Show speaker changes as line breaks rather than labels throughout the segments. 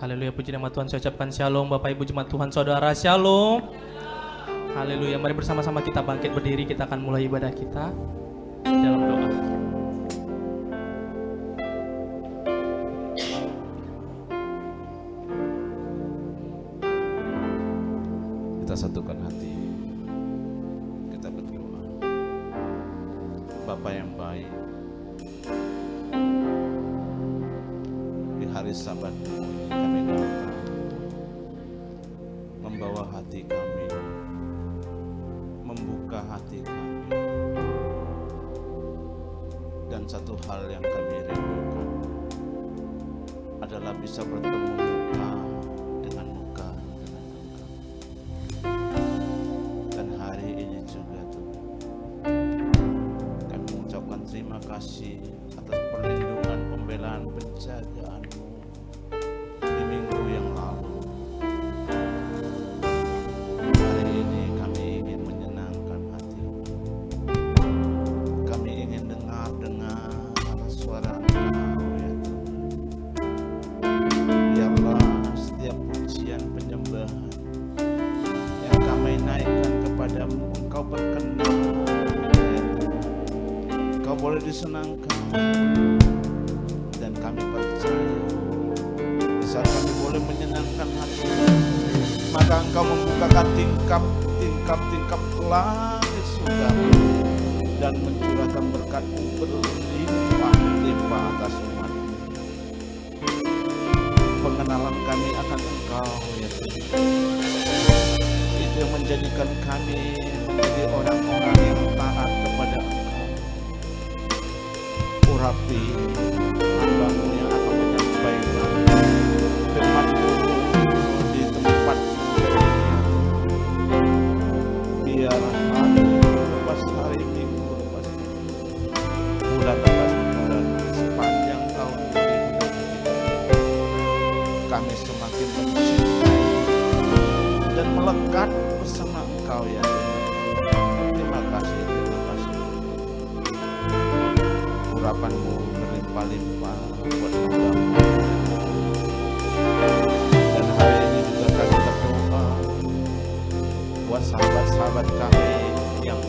Haleluya, puji nama Tuhan. Saya ucapkan shalom Bapak Ibu jemaat Tuhan, saudara, shalom. Haleluya, mari bersama-sama kita bangkit berdiri. Kita akan mulai ibadah kita dalam doa.
Kita satukan hati, kita berdoa. Bapa yang baik, di hari Sabat kami datang membawa hati kami, membuka hati kami, dan satu hal yang kami rindukan adalah bisa bertemu muka dengan muka dengan Engkau. Dan hari ini juga Tuhan, kami mengucapkan terima kasih atas perlindungan, pembelaan, penjagaan-Mu di minggu yang lalu. Hari ini kami ingin menyenangkan hati-Mu. Kami ingin dengar suara Engkau ya Tuhan. Biarlah setiap pujian penyembahan yang kami naikkan kepadamu, Engkau berkenan ya Tuhan. Engkau boleh disenangkan, dan kami percaya di saat kami boleh menyenangkan hati, maka Engkau membukakan tingkap langit surga dan mencurahkan berkat-Mu berlimpah-limpah atas umat. Pengenalan kami akan Engkau ya Tuhan, itu yang menjadikan kami menjadi orang-orang yang taat kepada Engkau. Urapi hamba-Mu yang akan menyampaikan firman-Mu di tempat ini. Biar hari lepas hari, minggu lepas minggu, bulan lepas bulan, sepanjang tahun 2023 kami semakin mencintai dan melekat bersama Engkau ya Tuhan. Terima kasih. Urapan-Mu berlimpah-limpah buat hamba-Mu. Dan hari ini juga kami berdoa buat sahabat-sahabat kami yang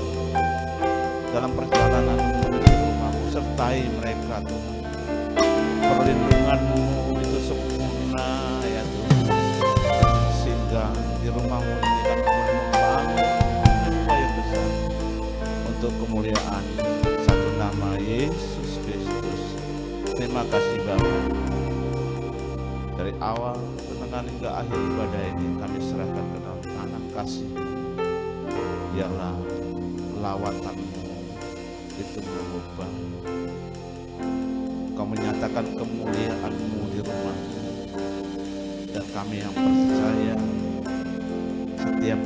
dalam perjalanan menuju rumah-Mu. Sertai mereka Tuhan. Perlindungan-Mu itu sempurna ya Tuhan, sehingga di rumah-Mu ini kami boleh membangun jiwa yang besar untuk kemuliaan satu nama Yesus Kristus. Terima kasih Bapa. Dari awal pertengahan hingga akhir ibadah ini kami serahkan ke dalam tangan kasih. Biarlah lawatan-Mu itu mengubah. Kau menyatakan kemuliaan-Mu di rumah, dan kami yang percaya setiap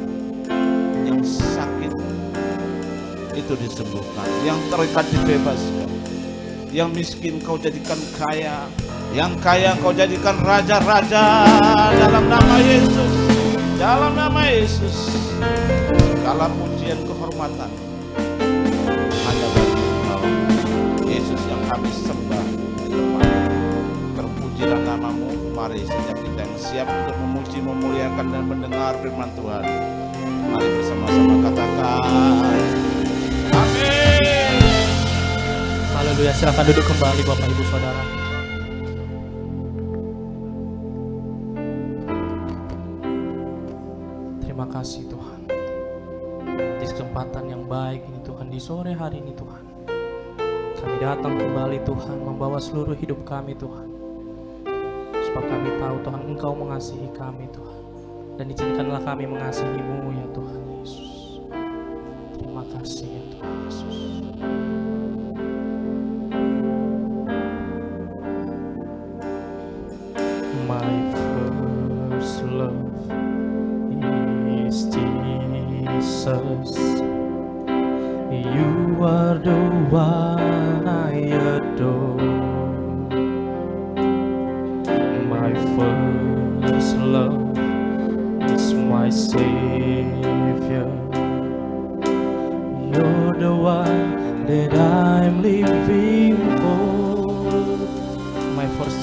yang sakit itu disembuhkan, yang terikat dibebaskan, yang miskin Kau jadikan kaya, yang kaya Kau jadikan raja-raja dalam nama Yesus. Dalam nama Yesus, segala pujian kehormatan hanya bagi Engkau Yesus yang kami sembah di depan. Terpujilah nama-Mu. Mari setiap kita yang siap untuk memuji, memuliakan dan mendengar firman Tuhan, mari bersama-sama katakan amin.
Haleluya, silakan duduk kembali Bapak Ibu Saudara. Terima kasih Tuhan di kesempatan yang baik ini Tuhan, di sore hari ini Tuhan, kami datang kembali Tuhan, membawa seluruh hidup kami Tuhan, sebab kami tahu Tuhan Engkau mengasihi kami Tuhan, dan izinkanlah kami mengasihi-Mu ya Tuhan Yesus. Terima kasih ya Tuhan Yesus. My first love is Jesus. You are the one I adore. My first love is my Savior. You're the one that I'm living for. My first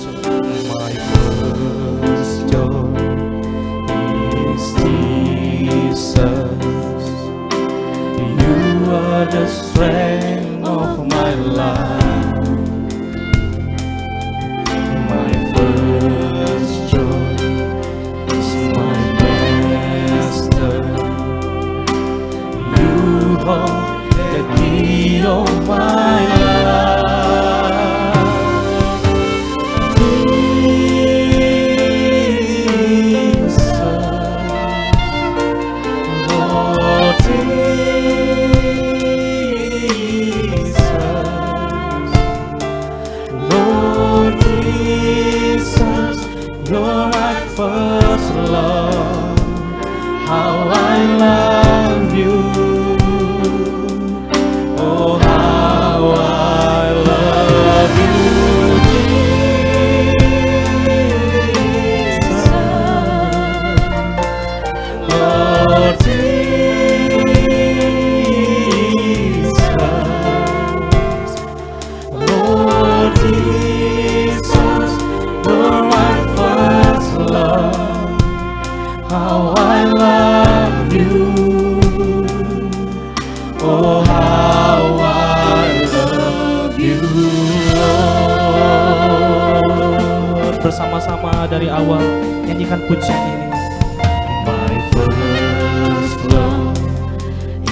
You're my first love. How I love you. Oh, how I love you, Jesus. Lord Jesus. Lord Jesus, you're my first love. How I love you. Oh, how I love you, Lord. Bersama-sama dari awal nyanyikan pujian ini. My first love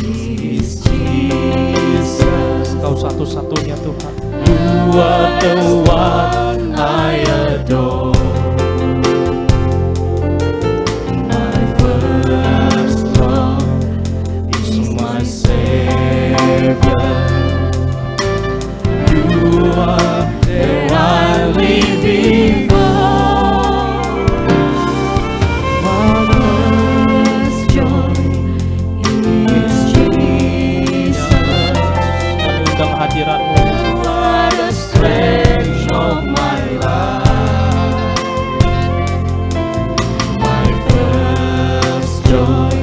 is Jesus. Kau satu-satunya Tuhan. You are the one I adore. My first love is my Savior. You are the I live for. My first joy is Jesus. Kami undang hadirat-Mu. You are the strength of my life. My first joy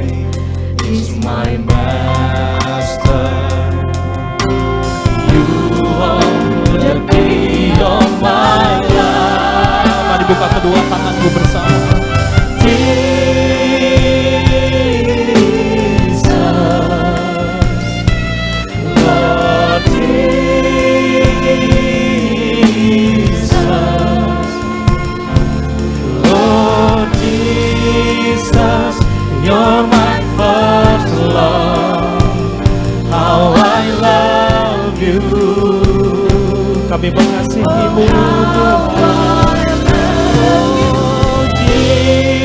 is my Master. You are the key of my life. Mari buka kedua tanganku bersama. Jesus, Lord Jesus, Lord Jesus, you're my first love. How I love you. Kami mengasihi-Mu, Tuhan. Lord Jesus,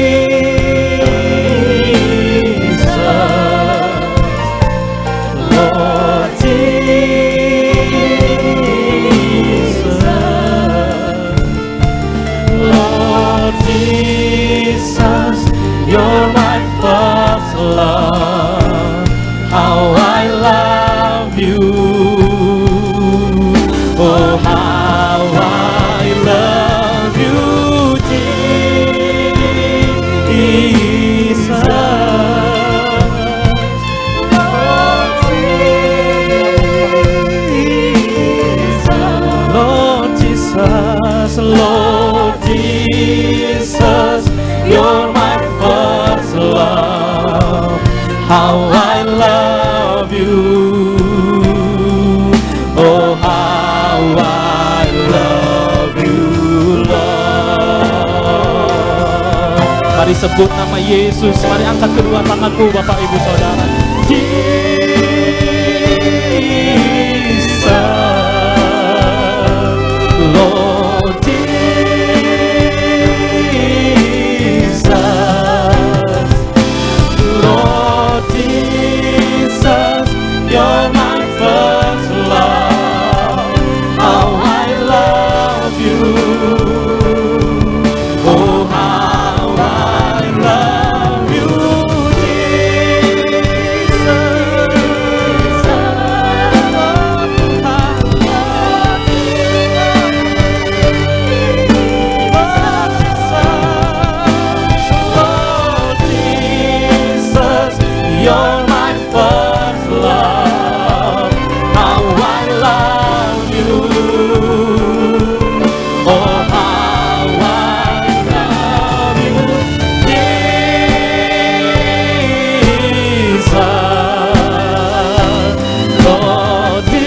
Lord Jesus, you're my first love. How I love you. Oh, how I love you, Jesus. Lord Jesus, Lord Jesus, you're my first love. How I love you. Oh, how I love you, Lord. Mari sebut nama Yesus. Mari angkat kedua tanganku, Bapak Ibu Saudara. Jesus, Lord Jesus, Lord Jesus, you're my first love. How I love you. Oh, how I love you, Jesus. Lord Jesus, you're my first love. How I love you. Oh, how I love you, Jesus. Lord Jesus,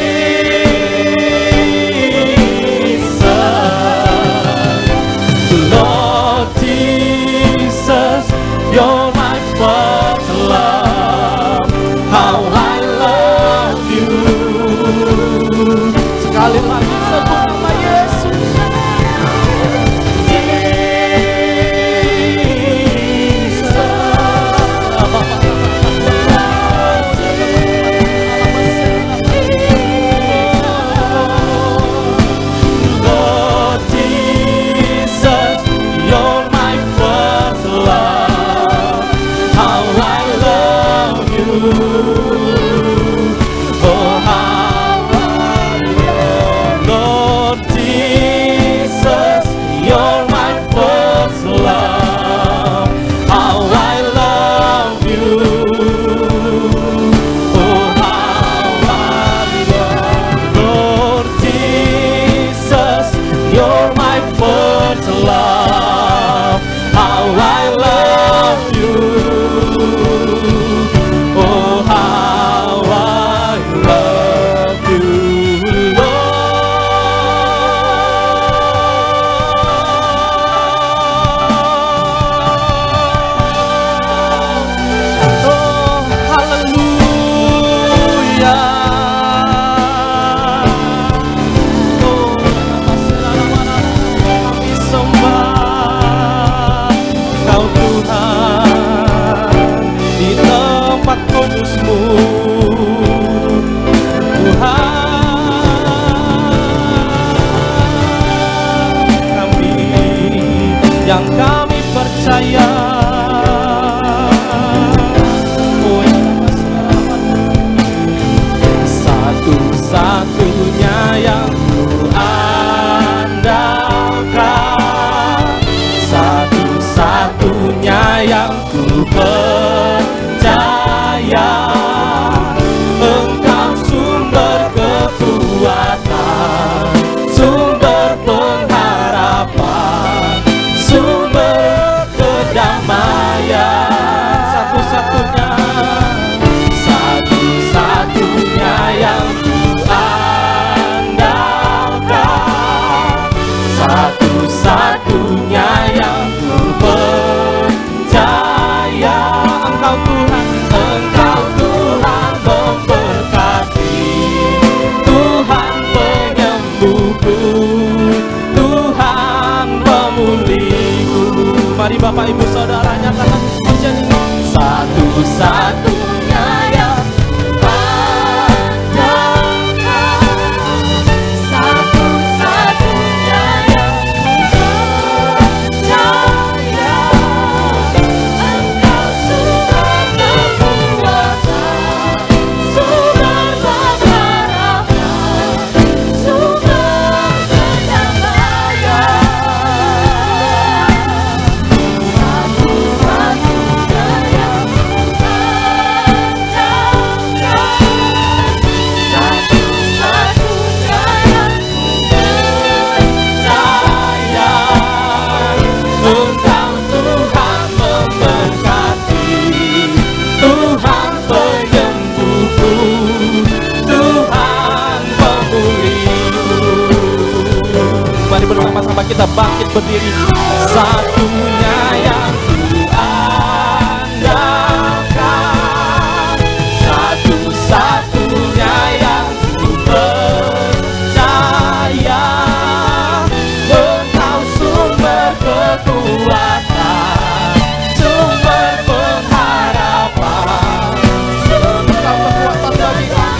Lord Jesus, you're my first love. How I love you. Sekali lagi sebut nama Yesus. Lord Jesus, yang kami percaya. Satu-satunya yang ku andalkan, satu-satunya yang ku percaya. Engkau sumber kekuatan, sumber pengharapan, sumber kedamaian. Satu-satunya, satu-satunya yang satu-satunya yang ku percaya. Engkau Tuhan, Engkau Tuhan memberkati, Tuhan penyembuhku, Tuhan pemulihku. Mari Bapak Ibu Saudara nyatakan pujian ini. Satu-satunya yang bersama-sama kita bangkit berdiri. Satunya yang ku andalkan, satu-satunya yang ku percaya. Engkau sumber kekuatan, sumber pengharapan, sumber kekuatan bagi kami.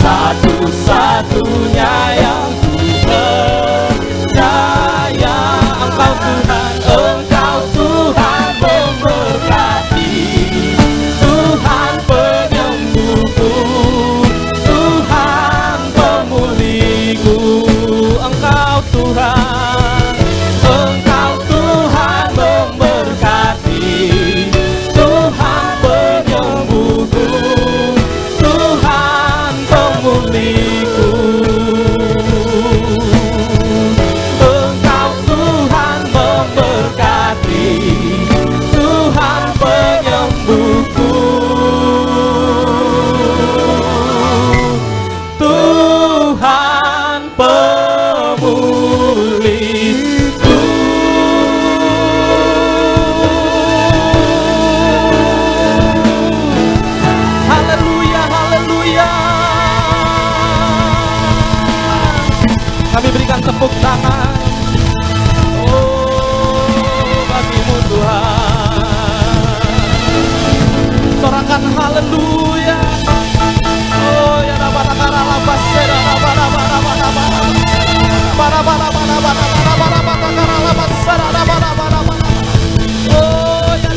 Satu-satunya yang ku percaya. Engkau Tuhan, Engkau Tuhan memberkati, Tuhan penyembuhku, Tuhan pemulihku. Engkau Tuhan, Engkau Tuhan memberkati, Tuhan penyembuhku, Tuhan pemulihku. Engkau Tuhan memberkati, Tuhan penyembuhku, Tuhan pemulihku. Haleluya, haleluya. Kami berikan tepuk tangan, oh bagimu Tuhan. Sorakan haleluya. Oh ya rabana labas sera rabana oh ya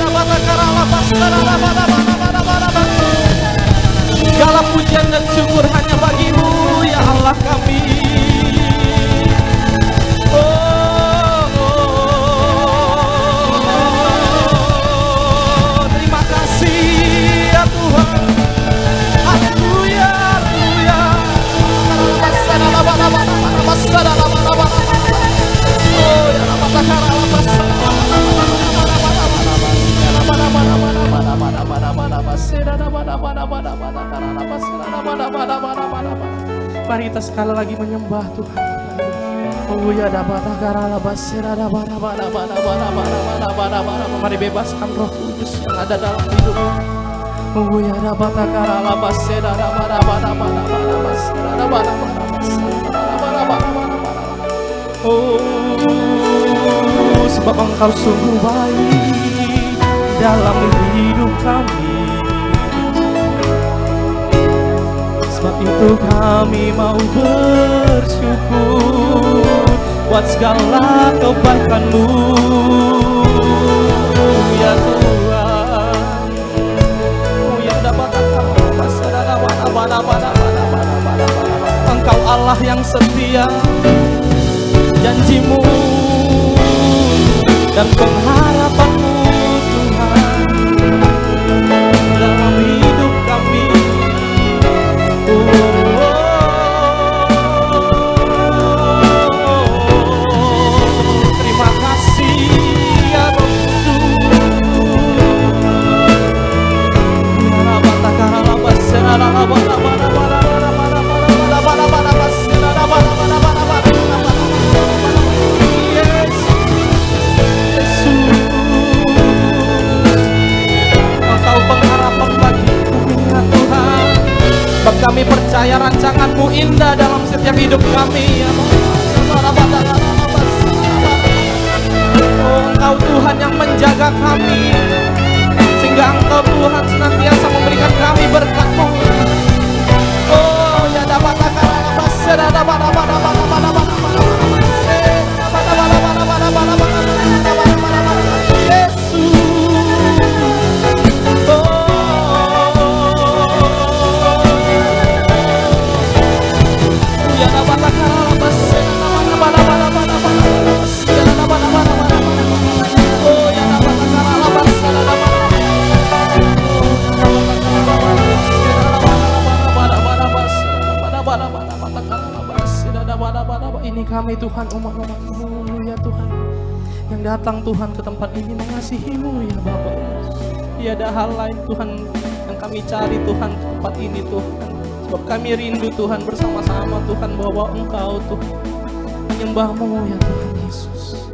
segala pujian dan syukur hanya bagimu ya Allah kami. Terima kasih ya Tuhan. Haleluya, haleluya. Oh ya mari kita sekali lagi menyembah Tuhan. Oh ya mari bebaskan Roh Kudus yang ada dalam hidupmu. Oh ya oh sebab Engkau sungguh baik dalam hidup kami. kami mau bersyukur buat segala kebaikan-Mu ya Tuhan. Ya dapat Engkau Allah yang setia, janji-Mu dan pengharapan-Mu Tuhan dalam hidup kami. Terima kasih ya Roh Engkau pengharapan bagiku ya Tuhan. Sebab kami percaya rancangan-Mu indah dalam setiap hidup kami ya Oh, Engkau Tuhan yang menjaga kami, sehingga Engkau Tuhan senantiasa memberikan kami berkat-Mu. Oh ya dapat ini kami Tuhan, umat-umat-Mu ya Tuhan, yang datang Tuhan ke tempat ini mengasihi-Mu ya Bapa. Tiada hal lain Tuhan yang kami cari Tuhan ke tempat ini Tuhan, sebab kami rindu Tuhan bersama-sama Tuhan bahwa Engkau Tuhan menyembah-Mu ya Tuhan Yesus.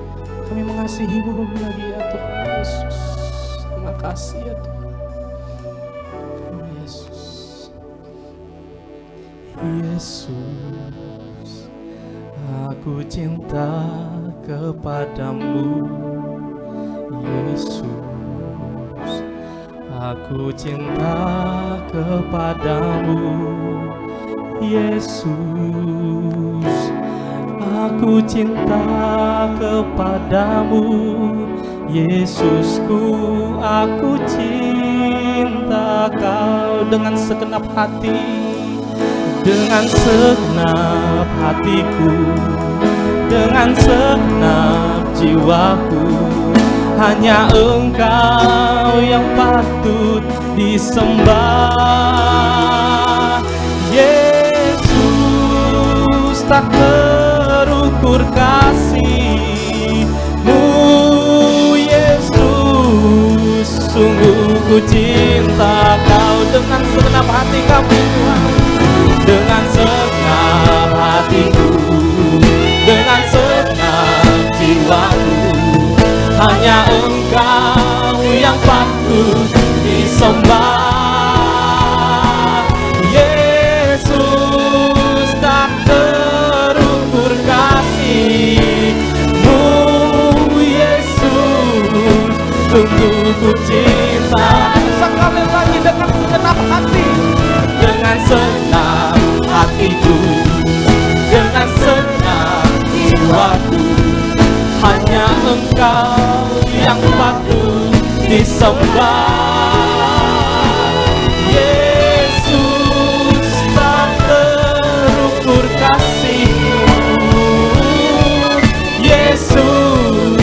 Kami mengasihi-Mu lagi ya Tuhan Yesus. Terima kasih ya Tuhan. Oh Yesus, Yesus, aku cinta kepadamu. Yesus, aku cinta kepadamu. Yesus, aku cinta kepadamu. Yesusku, aku cinta Kau dengan segenap hati, dengan segenap hatiku, dengan segenap jiwaku. Hanya Engkau yang patut disembah. Yesus, tak terukur kasih-Mu. Yesus, sungguh ku cinta Kau dengan segenap hati kami Tuhan, dengan segenap hatiku, dengan segenap jiwaku. Hanya Engkau yang patut disembah. Yesus, tak terukur kasih-Mu. Yesus, sungguh ku cinta. Sekali lagi dengan segenap hati, dengan segenap hatiku, dengan segenap jiwaku. Hanya Engkau yang patut disembah. Yesus, tak terukur kasih-Mu. Yesus,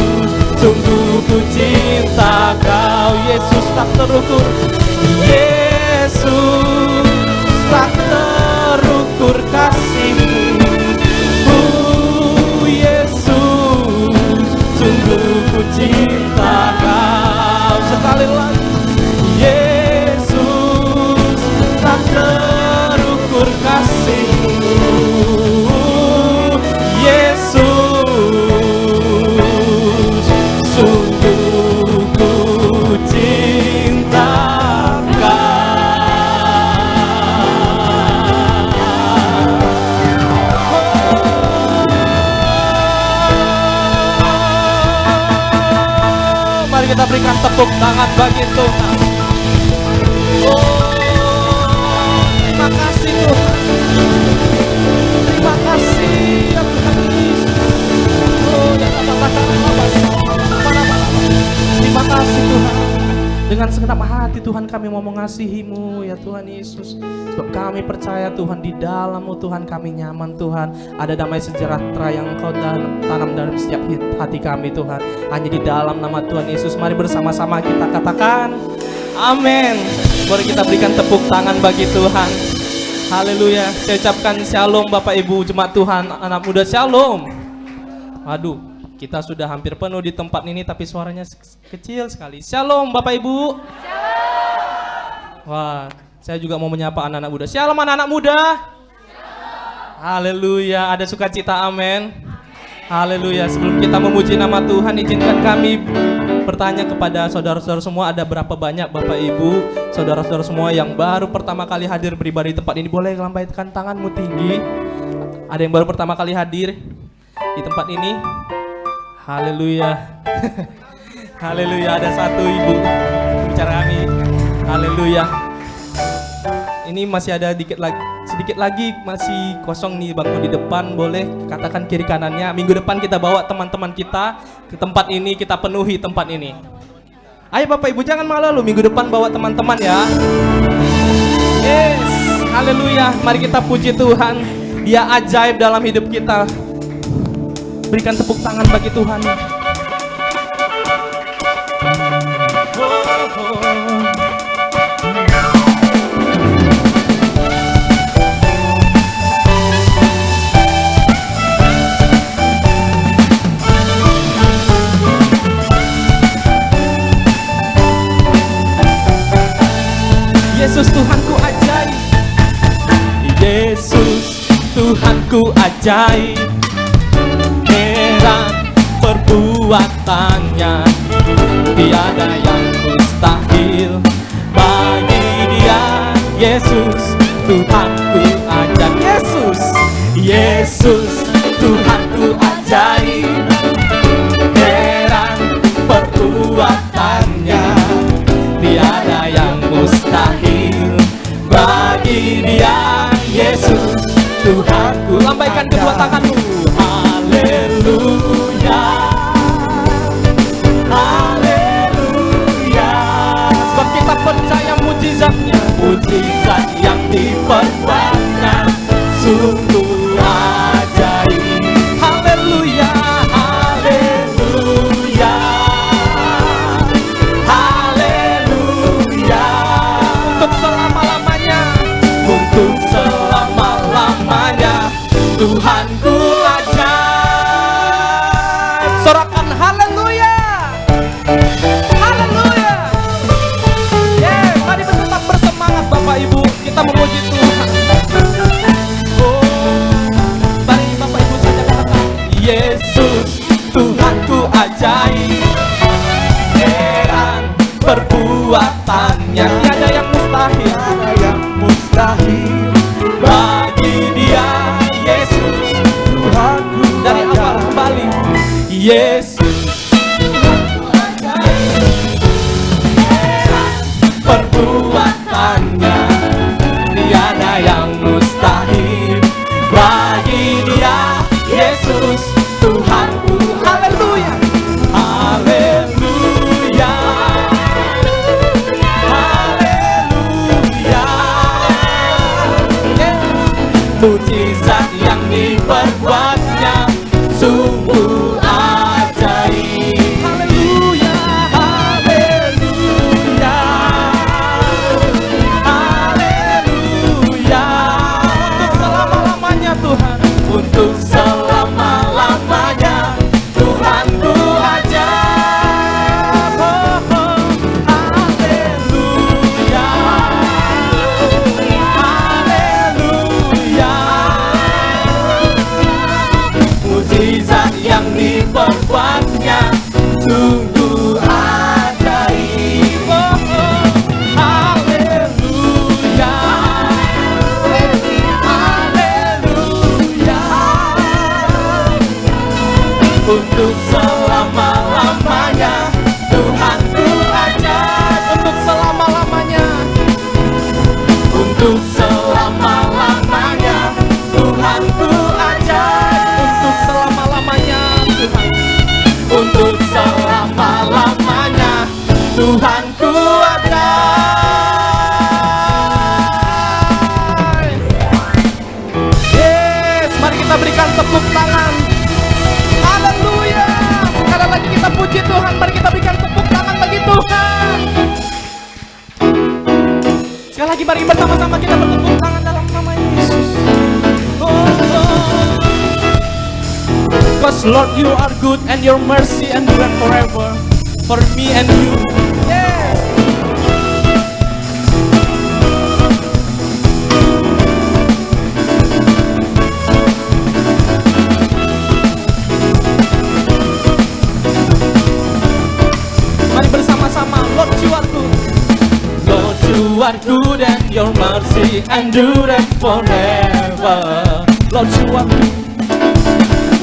sungguh ku cinta Kau. Yesus, tak terukur. Yesus, tak terukur kasih-Mu. Sungguh ku cinta Kau. Sekali lagi, Yesus, tak terukur kasih-Mu. Yesus, sungguh ku cinta Kau. Kita berikan tepuk tangan bagi Tuhan. Oh, terima kasih Tuhan. dengan segenap hati Tuhan kami mau mengasihi-Mu ya Tuhan Yesus. Sebab kami percaya Tuhan di dalam-Mu Tuhan kami nyaman Tuhan. Ada damai sejahtera yang Engkau tanam dalam setiap hati kami Tuhan. Hanya di dalam nama Tuhan Yesus. Mari bersama-sama kita katakan amin. Mari kita berikan tepuk tangan bagi Tuhan. Haleluya. Saya ucapkan shalom Bapak Ibu jemaat Tuhan, anak muda shalom. Waduh, kita sudah hampir penuh di tempat ini tapi suaranya kecil sekali. Shalom Bapak Ibu. Shalom. Wah, saya juga mau menyapa anak-anak muda. Shalom anak-anak muda. Shalom. Haleluya, ada sukacita, amin. Haleluya. Sebelum kita memuji nama Tuhan, izinkan kami bertanya kepada saudara-saudara semua, ada berapa banyak Bapak Ibu, saudara-saudara semua yang baru pertama kali hadir beribadah di tempat ini? Boleh lambaikan tanganmu tinggi. Ada yang baru pertama kali hadir di tempat ini? Haleluya. Haleluya, ada satu ibu bicara kami. Haleluya. Ini masih ada sedikit lagi masih kosong nih bangku di depan, boleh katakan kiri kanannya. Minggu depan kita bawa teman-teman kita ke tempat ini, kita penuhi tempat ini. Ayo Bapak Ibu jangan malu, minggu depan bawa teman-teman ya. Yes, haleluya. Mari kita puji Tuhan, Dia ajaib dalam hidup kita. Berikan tepuk tangan bagi Tuhan. Yesus Tuhanku ajaib. Yesus Tuhanku ajaib. Perbuatannya tiada yang mustahil bagi Dia. Yesus Tuhanku ajaib. Yesus Tuhanku ajaib. Heran perbuatannya tiada yang mustahil bagi Dia. Yesus Tuhanku. Lambaikan kedua tanganmu. Haleluya, haleluya. Sebab kita percaya mujizatnya, mujizat yang diperbuatnya sungguh ajaib. Haleluya, haleluya, haleluya. Untuk selama-lamanya, untuk selama-lamanya Tuhanku ajaib. Sorakan haleluya, haleluya. Mari tetap bersemangat Bapak Ibu, kita memuji Tuhan. Mari Bapak Ibu saja katakan Yesus Tuhanku ajaib. Heran perbuatannya tiada yang mustahil, tiada yang mustahil bagi Dia. Yesus Tuhanku dari awal kembali. Yesus Tuhanku ajaib. Heran perbuatannya tiada yang mustahil bagi Dia. Yesus Tuhanku. Haleluya, haleluya, haleluya. Mujizat yang diperbuatnya sungguh ajaib. Haleluya, haleluya, haleluya. Untuk selama-lamanya Tuhan, untuk selama-lamanya Tuhanku ajaib. Haleluya, haleluya. Sekali lagi mari bersama-sama kita bertepuk tangan dalam nama Yesus. Because Lord, you are good and your mercy endureth forever for me and you. Yes. Mari bersama-sama, Lord, you are good. Lord, you are good and your mercy endureth forever. Lord, you are good.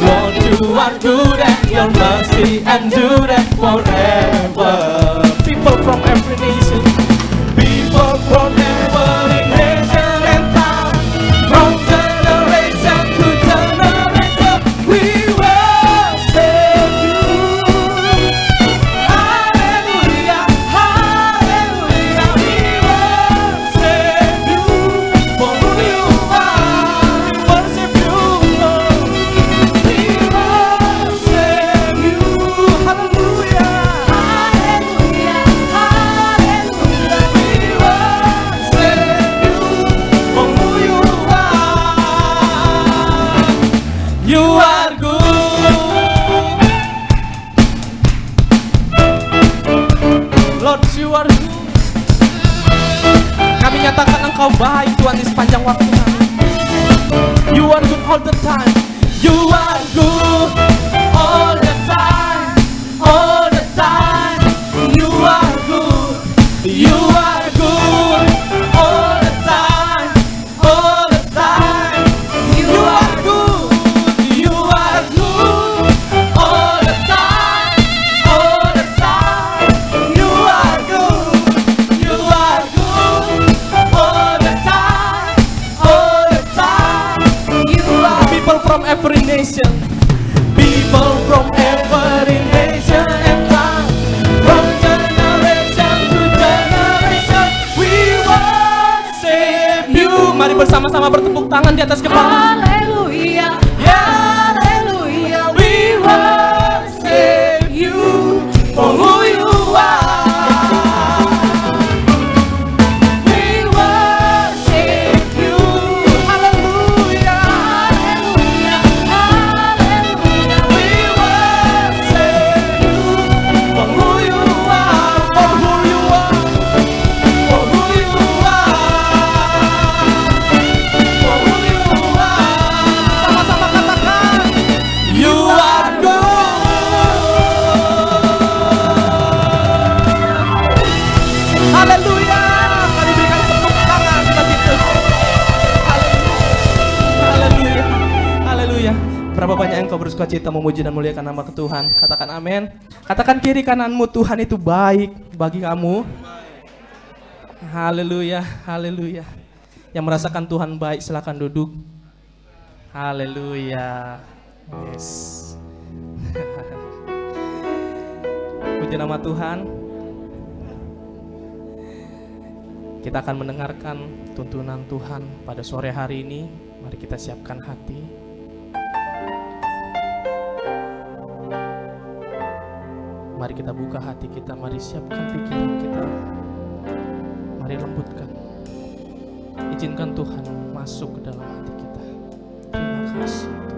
Lord, you are good and your mercy endureth forever. People from every nation, people from every nation and time, from generation to generation, we worship you. Hallelujah, hallelujah, we worship you. For who you are, we worship you, Lord. We worship you. Hallelujah, hallelujah, hallelujah, we worship you. For who you are. You are good. Lord, you are good. Kami nyatakan Engkau baik Tuhan di sepanjang waktu kami. You are good all the time. You are good all the time. All the time. You are good. You are good all the time. All the time. You are good. You are good all the time. All the time. You are good. You are good all the time. All the time. You are people from every nation. People from every nation and time. From generation to generation, we worship you. Mari bersama-sama bertepuk tangan di atas kepala.
Hallelujah,
Yeah.
hallelujah,
We worship you for who you are. We worship you. Hallelujah.
hallelujah, hallelujah.
We worship you for who you are. For who you are. For who you are. For who you are. Sama-sama katakan. You are good. Haleluya. Mari berikan tepuk tangan bagi Tuhan. Haleluya. Haleluya. Berapa banyak engkau bersuka cita memuji dan muliakan nama Tuhan. Katakan amin. Katakan kiri kananmu, Tuhan itu baik bagi kamu. Haleluya. Haleluya. Yang merasakan Tuhan baik silakan duduk. Haleluya. Yes. Puji nama Tuhan. Kita akan mendengarkan tuntunan Tuhan pada sore hari ini. Mari kita siapkan hati. Mari kita buka hati kita, mari siapkan pikiran kita. Mari lembutkan. Izinkan Tuhan masuk ke dalam hati kita. Terima kasih Tuhan.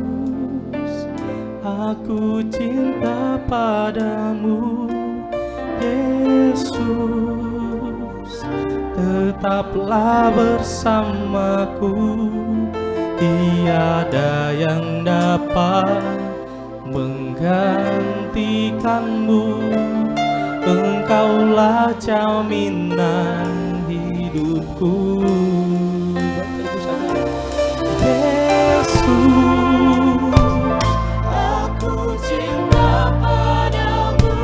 Yesus, aku cinta padamu. Yesus, tetaplah bersamaku. Tiada yang dapat menggantikanmu. Engkaulah jaminan hidupku. Yesus, aku cinta padamu.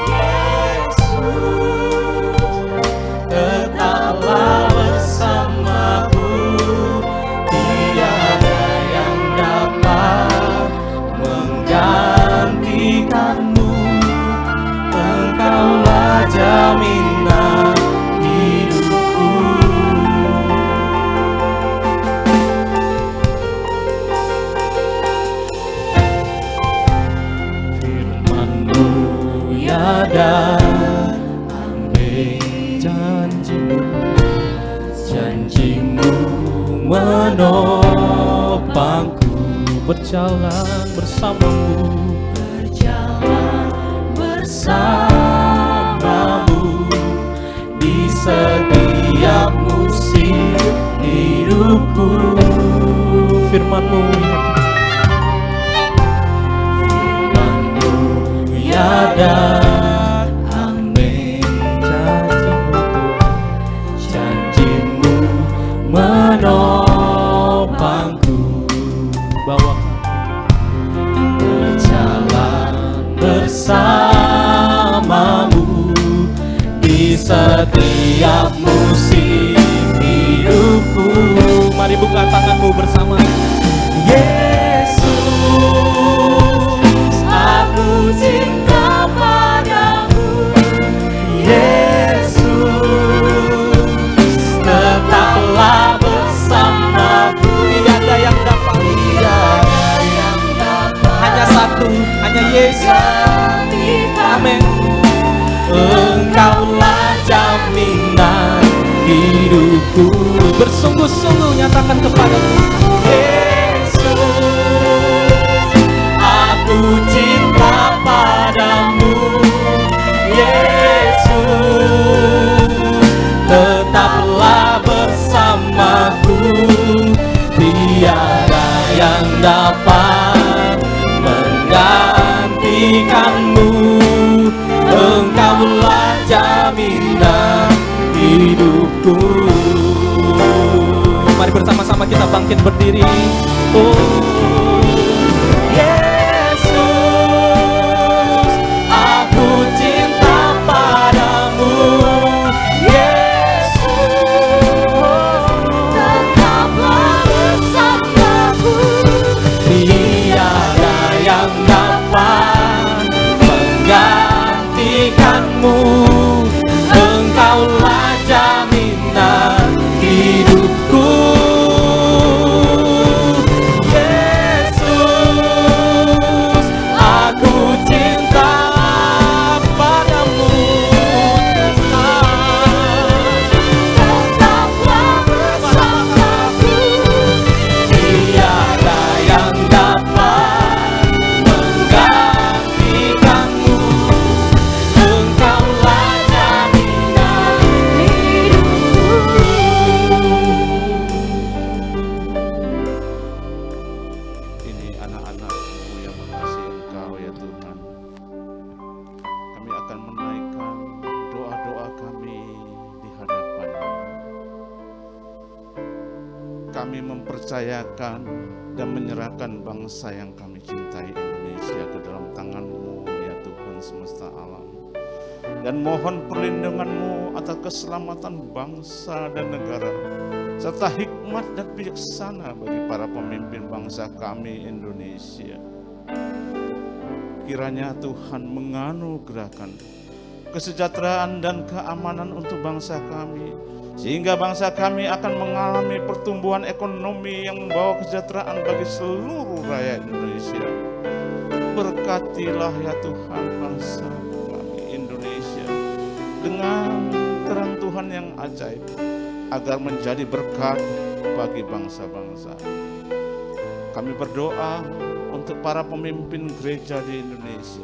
Yesus, tetaplah bersamaku. Tiada yang dapat menggantikanmu. Engkaulah jaminan hidupku. dan ambil janjimu, janjimu menopangku, berjalan bersamamu,
berjalan
bersamamu di setiap musim hidupku. Firman-Mu ya dan amin, janjimu Tuhan, janjimu menopangku, bawa berjalan bersamamu di setiap musim hidupku. Mari buka tanganmu bersama. Yesus, aku cinta padamu. Yesus, tetaplah bersamaku. Tiada yang dapat, hanya satu, hanya Yesus. Amin. Engkaulah jaminan hidupku. Bersungguh-sungguh nyatakan kepadaku. Yesus, aku cinta padamu. Yesus, tetaplah bersamaku. Tiada yang dapat menggantikanmu. Engkaulah jaminan hidupku. Mari bersama-sama kita bangkit berdiri. Oh Yesus, aku cinta padamu. Yesus,
tetaplah bersamaku.
tiada yang dapat menggantikanmu. Engkaulah jaminan hidupku. Yesus, aku cinta padamu.
Tetaplah bersamaku.
Tiada yang dapat menggantikanmu. Engkaulah jaminan
Hidupku.
Ini anak-anak-Mu yang mengasihi Engkau ya Tuhan. Kami akan menaikkan doa-doa kami di hadapan-Mu. Kami mempercayakan dan menyerahkan bangsa yang kami cintai Indonesia ke dalam tangan-Mu ya Tuhan semesta alam. Dan mohon perlindungan-Mu atas keselamatan bangsa dan negara, serta hikmat dan bijaksana bagi para pemimpin bangsa kami Indonesia. Kiranya Tuhan menganugerahkan kesejahteraan dan keamanan untuk bangsa kami, sehingga bangsa kami akan mengalami pertumbuhan ekonomi yang membawa kesejahteraan bagi seluruh rakyat Indonesia. Berkatilah ya Tuhan bangsa kami Indonesia dengan terang Tuhan yang ajaib, agar menjadi berkat bagi bangsa-bangsa. Kami berdoa untuk para pemimpin gereja di Indonesia.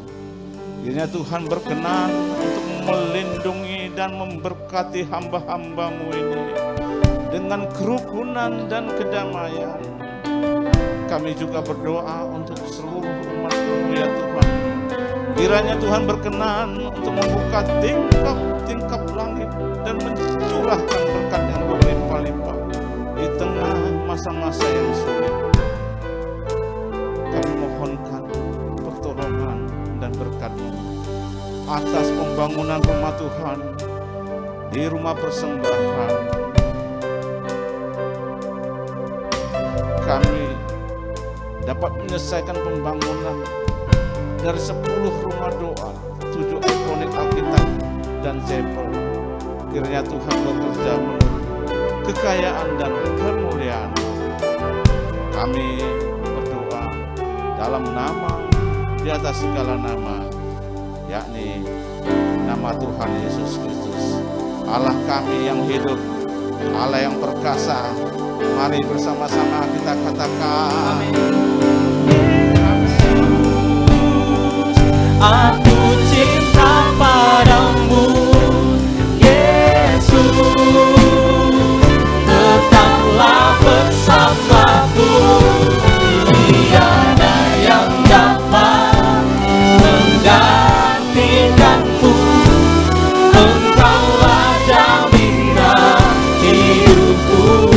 Kiranya Tuhan berkenan untuk melindungi dan memberkati hamba-hamba-Mu ini dengan kerukunan dan kedamaian. Kami juga berdoa untuk seluruh umat-Mu ya Tuhan. Kiranya Tuhan berkenan untuk membuka tingkap langit dan mencurahkan berkat yang berlimpah-limpah di tengah masa-masa yang sulit. Kami mohonkan pertolongan dan berkat-Mu atas pembangunan rumah Tuhan di rumah persembahan. Kami dapat menyelesaikan pembangunan dari 10 rumah doa, 7 ikonik Alkitab dan chapel. Kiranya Tuhan bekerja menurut kekayaan dan kemuliaan. Kami berdoa dalam nama di atas segala nama, yakni nama Tuhan Yesus Kristus. Allah kami yang hidup, Allah yang perkasa. Mari bersama-sama kita katakan.
Aku cinta padamu, Yesus, tetaplah bersamaku. Tiada yang dapat menggantikanmu. Engkaulah jaminan hidupku.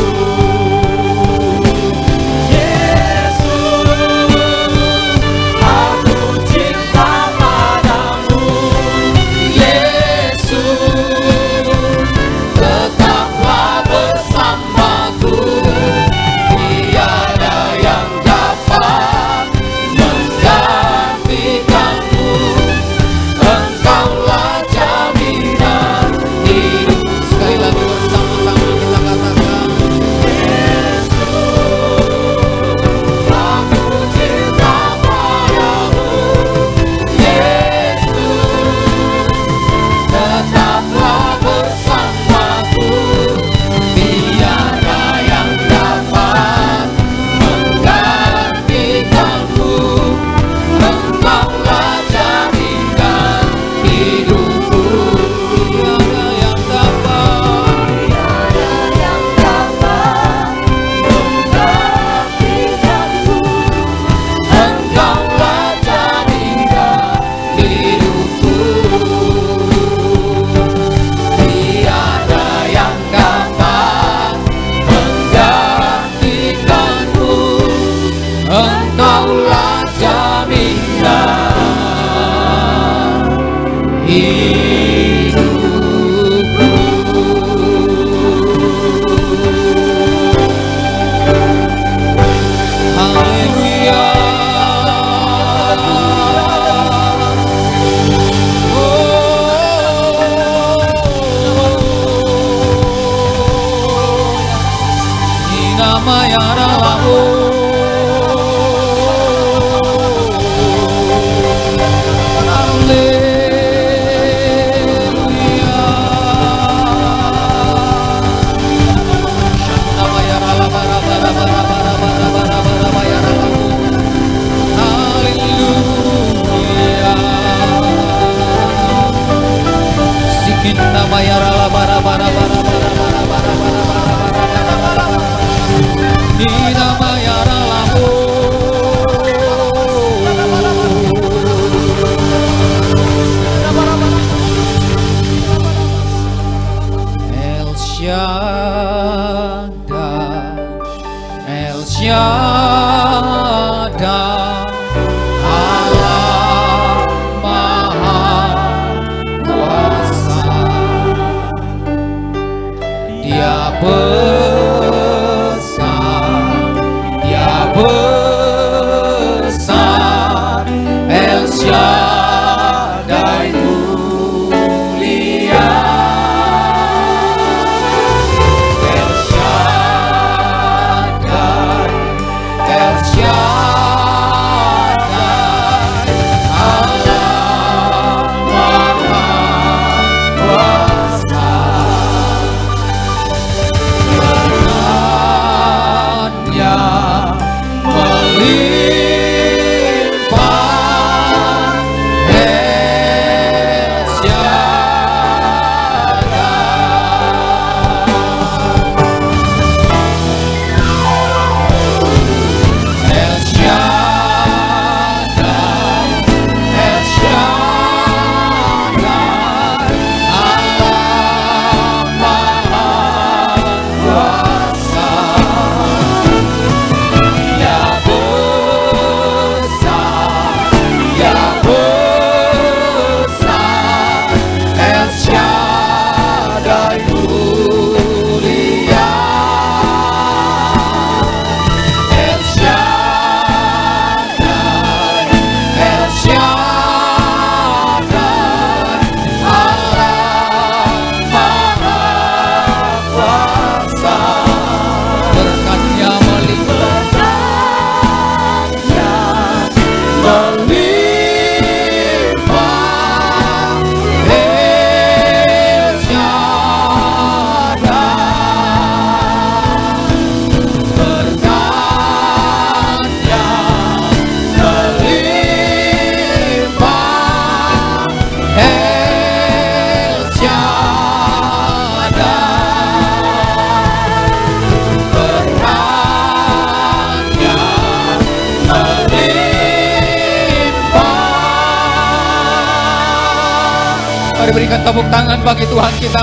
Mari berikan tepuk tangan bagi Tuhan kita.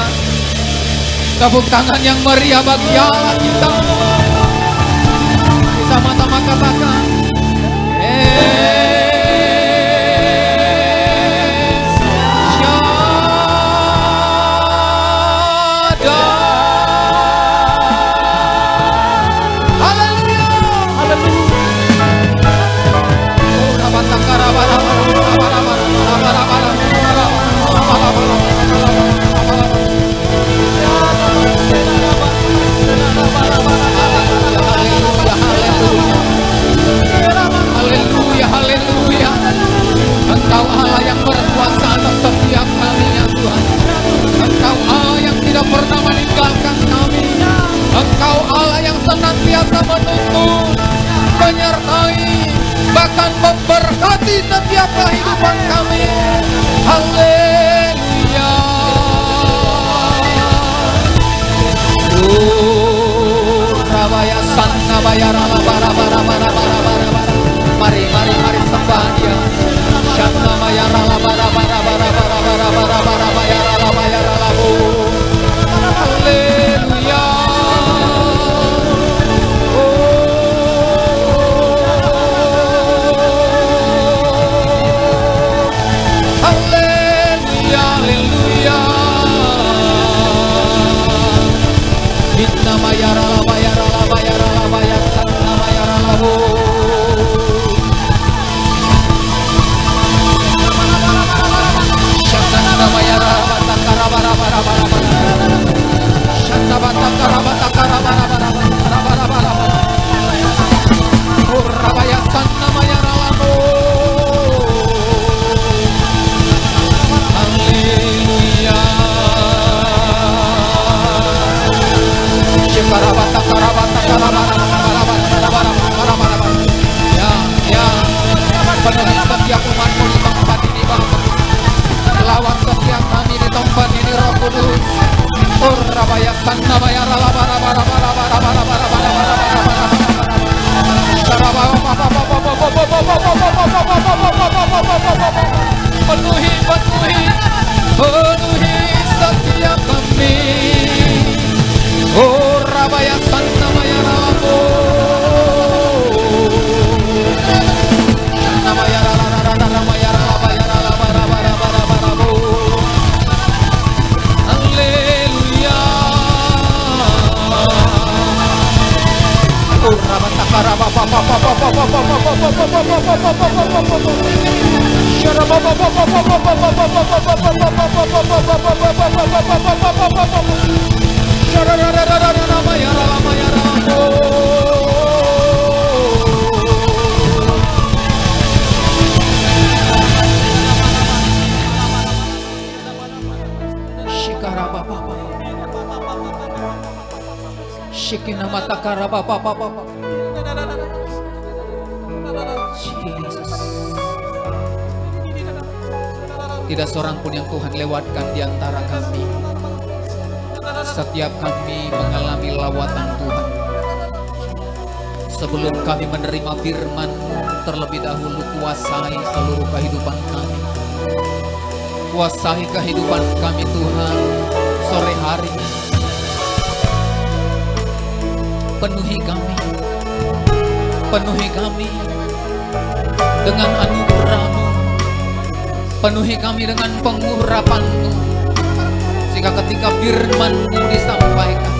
Tepuk tangan yang meriah bagi Allah kita. Sama-sama katakan. Haleluya, haleluya. Engkau Allah yang berkuasa atas setiap kami ya Tuhan. Engkau Allah yang tidak pernah meninggalkan kami. Engkau Allah yang senantiasa menuntun, menyertai, bahkan memberkati setiap kehidupan kami. Haleluya. Rabaya sanna bayara bara bara bara bara bara. Mari mari mari sembah Dia. Shanna bayara bara bara bara bara bara bara bara bayara bayara labu. Haleluya. Haleluya, haleluya. Inna bayara bayara bayara bayara sanna bayara labu. Shanna bayara batakara bara bara bara bara. Shanna batakara batakara bara bara bara bara bara. Urabaya sanna bayara labu. Haleluya. Ya, penuhi setiap umatmu di tempat ini Bapa. Lawat setiap kami di tempat ini Roh Kudus. Urabaya sanna bayara bara bara bara bara bara bara bara bara. Penuhi, penuhi, penuhi setiap kami. Oh Rabaya sanna bayara labu. Sanna bayara la la la la bayara la bayara la bara bara bara bara bu. Haleluya. Oh rabatakara ba ba ba ba ba ba ba ba ba ba ba ba ba ba ba ba ba. Shara ba ba ba ba ba ba ba ba ba ba ba ba ba ba ba ba ba ba. Shikina matakara papa papa. Jesus. Tidak seorang pun yang Tuhan lewatkan di antara kami. Setiap kami mengalami lawatan Tuhan. Sebelum kami menerima firman, terlebih dahulu kuasai seluruh kehidupan kami. Kuasai kehidupan kami Tuhan sore hari. Penuhi kami. Penuhi kami dengan anugerah-Mu. Penuhi kami dengan pengurapan-Mu. Sehingga ketika firman-Mu disampaikan,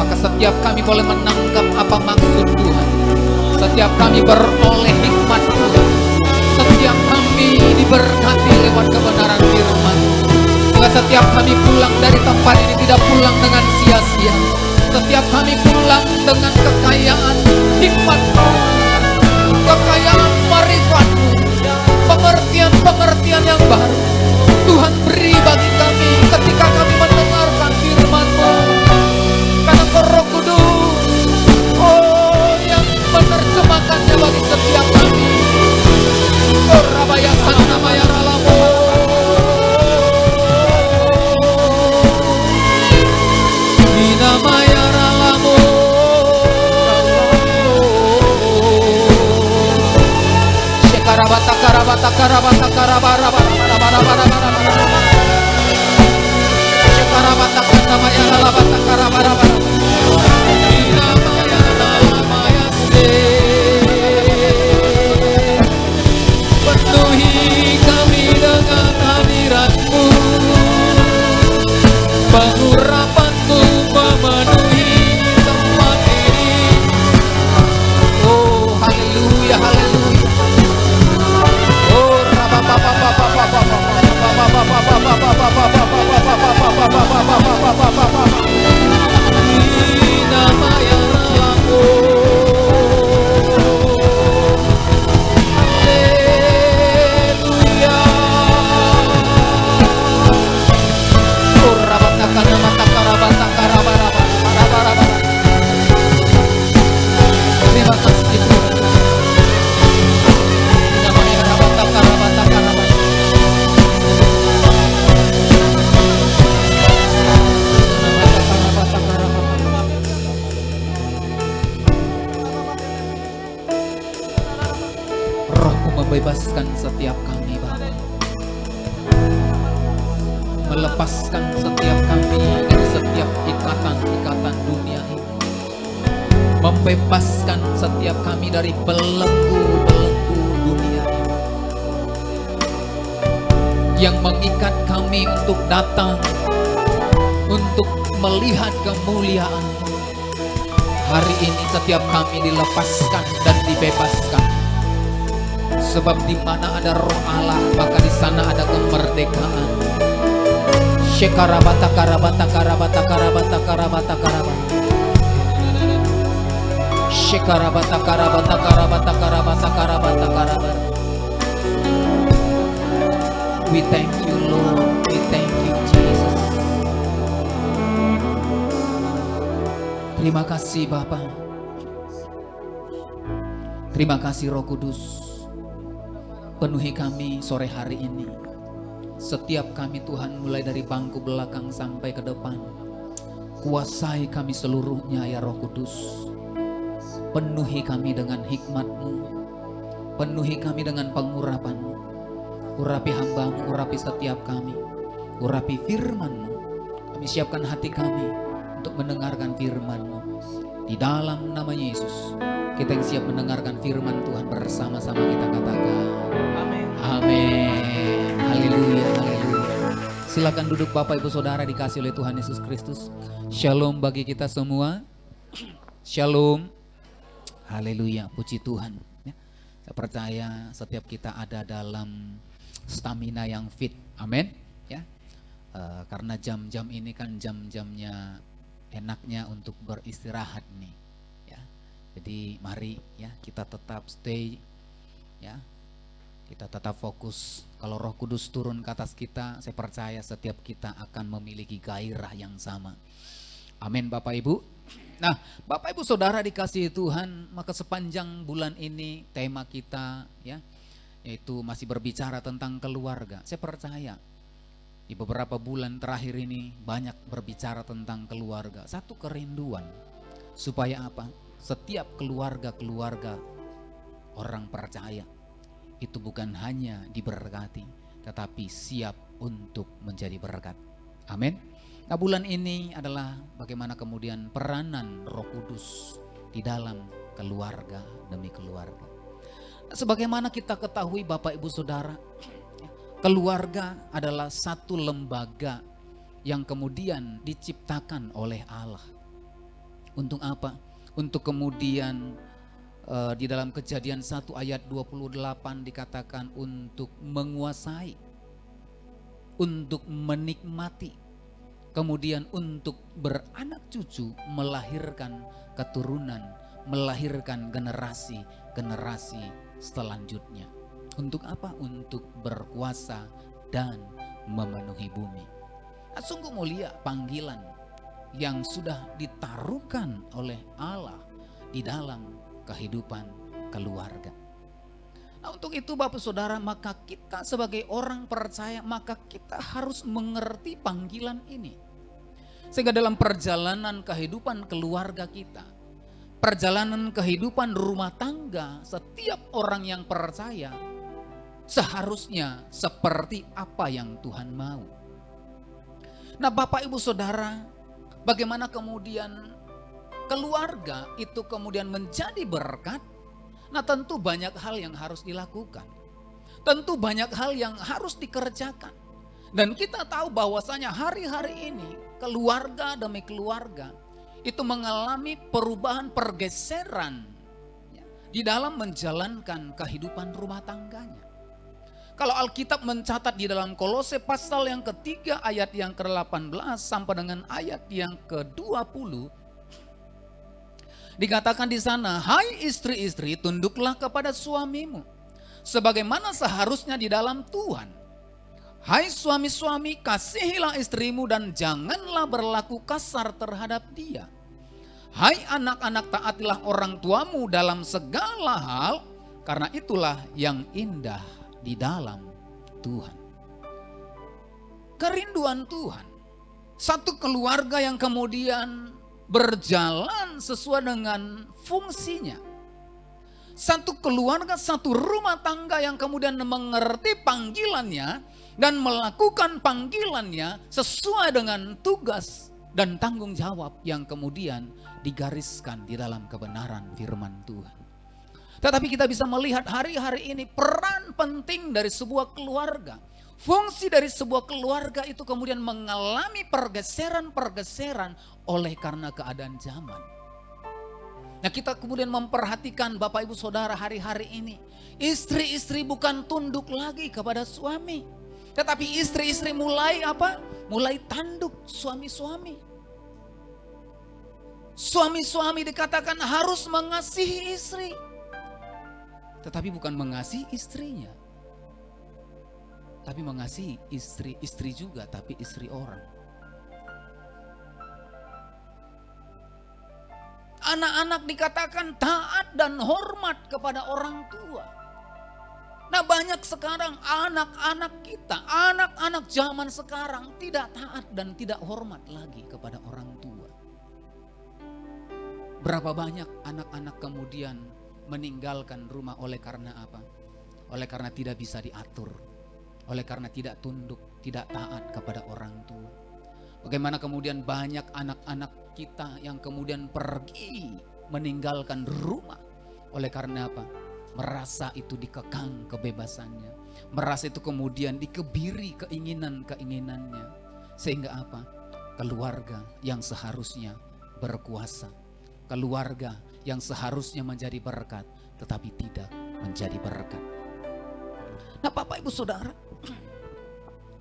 maka setiap kami boleh menangkap apa maksud Tuhan. Setiap kami beroleh hikmat Tuhan. Setiap kami diberkati lewat kebenaran firman. Sehingga setiap kami pulang dari tempat ini tidak pulang dengan sia-sia. Setiap kami pulang dengan kekayaan hikmat-Mu, kekayaan marifat-Mu, pengertian-pengertian yang baru Tuhan beri bagi kami ketika kami mendengarkan firman-Mu. Karena Engkau Roh Kudus, oh yang menerjemahkannya bagi setiap kami. Oh Rabaya Sanna Bayara Lamu. Ina Bayara Lamu. Shekarabata karabata karabata karabara bara bara bara bara bara bara. Penuhi kami dengan hadirat-Mu, pengurapan-Mu memenuhi tempat ini. Oh, haleluya, haleluya. Oh, di nama yang laku. Haleluya. Oh, rabatakana matakarabatakarabaraba. Terima kasih Tuhan. Namanya rabatakarabatakarabaraba. Roh-Mu membebaskan setiap kami, Bapa. Melepaskan setiap kami dari setiap ikatan-ikatan dunia ini. Membebaskan setiap kami dari belenggu-belenggu dunia ini yang mengikat kami untuk datang, untuk melihat kemuliaan. Hari ini setiap kami dilepaskan dan dibebaskan. Sebab di mana ada Roh Allah, maka di sana ada kemerdekaan. Shekarabata karabata karabata karabata karabata karabata. Shekarabata karabata karabata karabata karabata karabata. We thank you, Lord. We thank you, Jesus. Terima kasih Bapa. Terima kasih Roh Kudus. Penuhi kami sore hari ini. Setiap kami Tuhan, mulai dari bangku belakang sampai ke depan. Kuasai kami seluruhnya ya Roh Kudus. Penuhi kami dengan hikmat-Mu. Penuhi kami dengan pengurapan-Mu. Urapi hamba-Mu, urapi setiap kami. Urapi firman-Mu. Kami siapkan hati kami untuk mendengarkan firman-Mu. Di dalam nama Yesus, kita yang siap mendengarkan firman Tuhan bersama-sama kita katakan.
Amin.
Amin. Haleluya, haleluya. Silakan duduk Bapak Ibu Saudara dikasih oleh Tuhan Yesus Kristus. Shalom bagi kita semua. Shalom. Haleluya, puji Tuhan. Ya, saya percaya setiap kita ada dalam stamina yang fit. Amin. Ya, karena jam-jam ini kan jam-jamnya enaknya untuk beristirahat nih. Ya, jadi mari ya kita tetap stay. Ya, kita tetap fokus. Kalau Roh Kudus turun ke atas kita, saya percaya setiap kita akan memiliki gairah yang sama. Amin Bapak Ibu. Nah, Bapak Ibu Saudara dikasihi Tuhan, maka sepanjang bulan ini tema kita ya, yaitu masih berbicara tentang keluarga. Saya percaya di beberapa bulan terakhir ini banyak berbicara tentang keluarga. Satu kerinduan supaya apa? Setiap keluarga-keluarga orang percaya itu bukan hanya diberkati, tetapi siap untuk menjadi berkat. Amin. Nah, bulan ini adalah bagaimana kemudian peranan Roh Kudus di dalam keluarga demi keluarga. Nah, sebagaimana kita ketahui Bapak Ibu Saudara, keluarga adalah satu lembaga yang kemudian diciptakan oleh Allah. Untuk apa? Untuk kemudian di dalam Kejadian 1 ayat 28 dikatakan untuk menguasai, untuk menikmati, kemudian untuk beranak cucu, melahirkan keturunan, melahirkan generasi selanjutnya. Untuk apa? Untuk berkuasa dan memenuhi bumi. Nah, sungguh mulia panggilan yang sudah ditaruhkan oleh Allah di dalam kehidupan keluarga. Nah, untuk itu Bapak Saudara, maka kita sebagai orang percaya, maka kita harus mengerti panggilan ini. Sehingga dalam perjalanan kehidupan keluarga kita, perjalanan kehidupan rumah tangga, setiap orang yang percaya seharusnya seperti apa yang Tuhan mau. Nah Bapak Ibu Saudara, bagaimana kemudian keluarga itu kemudian menjadi berkat? Nah tentu banyak hal yang harus dilakukan. Tentu banyak hal yang harus dikerjakan. Dan kita tahu bahwasanya hari-hari ini keluarga demi keluarga itu mengalami perubahan pergeseran ya, di dalam menjalankan kehidupan rumah tangganya. Kalau Alkitab mencatat di dalam Kolose pasal yang ketiga ayat yang ke-18 sampai dengan ayat yang ke-20. Dikatakan di sana, hai istri-istri tunduklah kepada suamimu. Sebagaimana seharusnya di dalam Tuhan. Hai suami-suami kasihilah istrimu dan janganlah berlaku kasar terhadap dia. Hai anak-anak taatilah orang tuamu dalam segala hal. Karena itulah yang indah di dalam Tuhan. Kerinduan Tuhan. Satu keluarga yang kemudian berjalan sesuai dengan fungsinya. Satu keluarga, satu rumah tangga yang kemudian mengerti panggilannya dan melakukan panggilannya sesuai dengan tugas dan tanggung jawab yang kemudian digariskan di dalam kebenaran firman Tuhan. Tetapi kita bisa melihat hari-hari ini peran penting dari sebuah keluarga. Fungsi dari sebuah keluarga itu kemudian mengalami pergeseran-pergeseran oleh karena keadaan zaman. Nah kita kemudian memperhatikan Bapak Ibu Saudara hari-hari ini. Istri-istri bukan tunduk lagi kepada suami. Tetapi istri-istri mulai apa? Mulai tanduk suami-suami. Suami-suami dikatakan harus mengasihi istri. Tetapi bukan mengasihi istrinya. Tapi mengasihi istri juga, tapi istri orang. Anak-anak dikatakan taat dan hormat kepada orang tua. Nah banyak sekarang anak-anak kita, anak-anak zaman sekarang tidak taat dan tidak hormat lagi kepada orang tua. Berapa banyak anak-anak kemudian meninggalkan rumah oleh karena apa? Oleh karena tidak bisa diatur. Oleh karena tidak tunduk, tidak taat kepada orang tua. Bagaimana kemudian banyak anak-anak kita yang kemudian pergi meninggalkan rumah. Oleh karena apa? Merasa itu dikekang kebebasannya. Merasa itu kemudian dikebiri keinginan-keinginannya. Sehingga apa? Keluarga yang seharusnya berkuasa. Keluarga yang seharusnya menjadi berkat. Tetapi tidak menjadi berkat. Nah Bapak Ibu Saudara,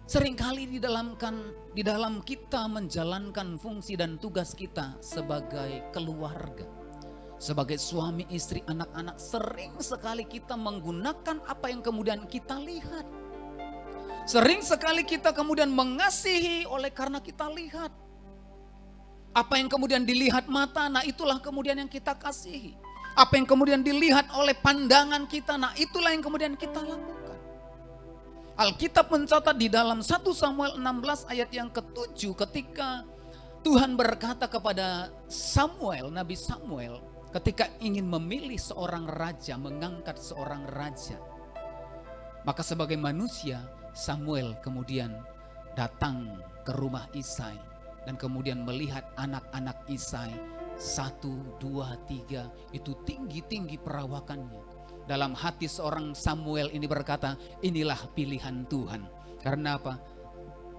seringkali di dalam kita menjalankan fungsi dan tugas kita sebagai keluarga, sebagai suami, istri, anak-anak, sering sekali kita menggunakan apa yang kemudian kita lihat. Sering sekali kita kemudian mengasihi oleh karena kita lihat. Apa yang kemudian dilihat mata, nah itulah kemudian yang kita kasihi. Apa yang kemudian dilihat oleh pandangan kita, nah itulah yang kemudian kita lakukan. Alkitab mencatat di dalam 1 Samuel 16 ayat yang ke-7 ketika Tuhan berkata kepada Samuel, Nabi Samuel, ketika ingin memilih seorang raja, mengangkat seorang raja. Maka sebagai manusia Samuel kemudian datang ke rumah Isai dan kemudian melihat anak-anak Isai 1, 2, 3 itu tinggi-tinggi perawakannya. Dalam hati seorang Samuel ini berkata, inilah pilihan Tuhan. Karena apa?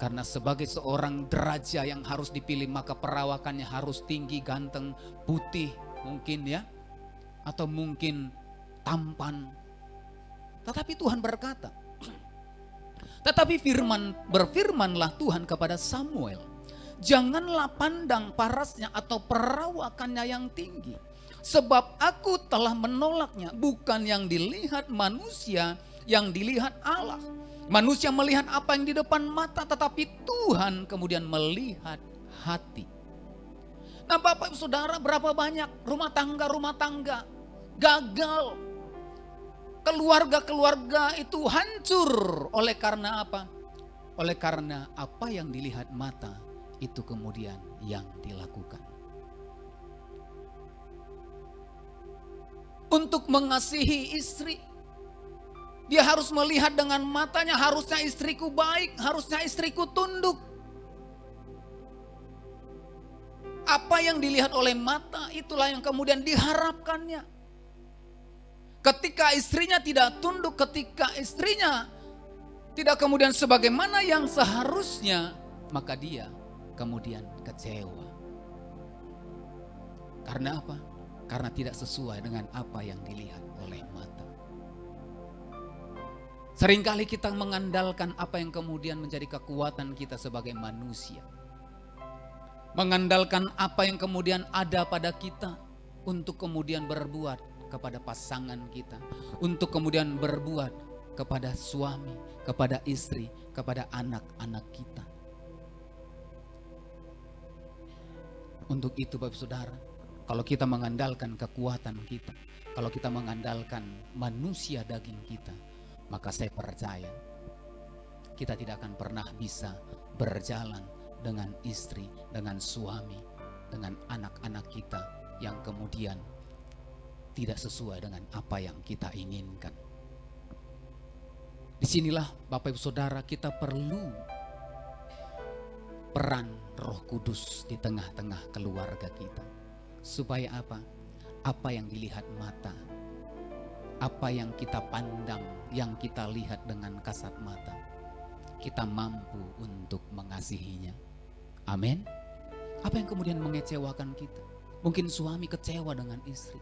Karena sebagai seorang raja yang harus dipilih maka perawakannya harus tinggi, ganteng, putih mungkin ya. Atau mungkin tampan. Tetapi Tuhan berkata. Tetapi berfirmanlah Tuhan kepada Samuel. Janganlah pandang parasnya atau perawakannya yang tinggi. Sebab aku telah menolaknya, bukan yang dilihat manusia, yang dilihat Allah. Manusia melihat apa yang di depan mata, tetapi Tuhan kemudian melihat hati. Nah Bapak Ibu Saudara, berapa banyak rumah tangga gagal. Keluarga-keluarga itu hancur oleh karena apa? Oleh karena apa yang dilihat mata, itu kemudian yang dilakukan. Untuk mengasihi istri, dia harus melihat dengan matanya, harusnya istriku baik, harusnya istriku tunduk. Apa yang dilihat oleh mata itulah yang kemudian diharapkannya. Ketika istrinya tidak tunduk, ketika istrinya tidak kemudian sebagaimana yang seharusnya, maka dia kemudian kecewa. Karena apa? Karena tidak sesuai dengan apa yang dilihat oleh mata. Seringkali kita mengandalkan apa yang kemudian menjadi kekuatan kita sebagai manusia. Mengandalkan apa yang kemudian ada pada kita untuk kemudian berbuat kepada pasangan kita, untuk kemudian berbuat kepada suami, kepada istri, kepada anak-anak kita. Untuk itu Bapak Saudara, kalau kita mengandalkan kekuatan kita, kalau kita mengandalkan manusia daging kita, maka saya percaya kita tidak akan pernah bisa berjalan dengan istri, dengan suami, dengan anak-anak kita yang kemudian tidak sesuai dengan apa yang kita inginkan. Disinilah Bapak Ibu Saudara, kita perlu peran Roh Kudus di tengah-tengah keluarga kita. Supaya apa? Apa yang dilihat mata, apa yang kita pandang, yang kita lihat dengan kasat mata, kita mampu untuk mengasihinya. Amin. Apa yang kemudian mengecewakan kita? Mungkin suami kecewa dengan istri,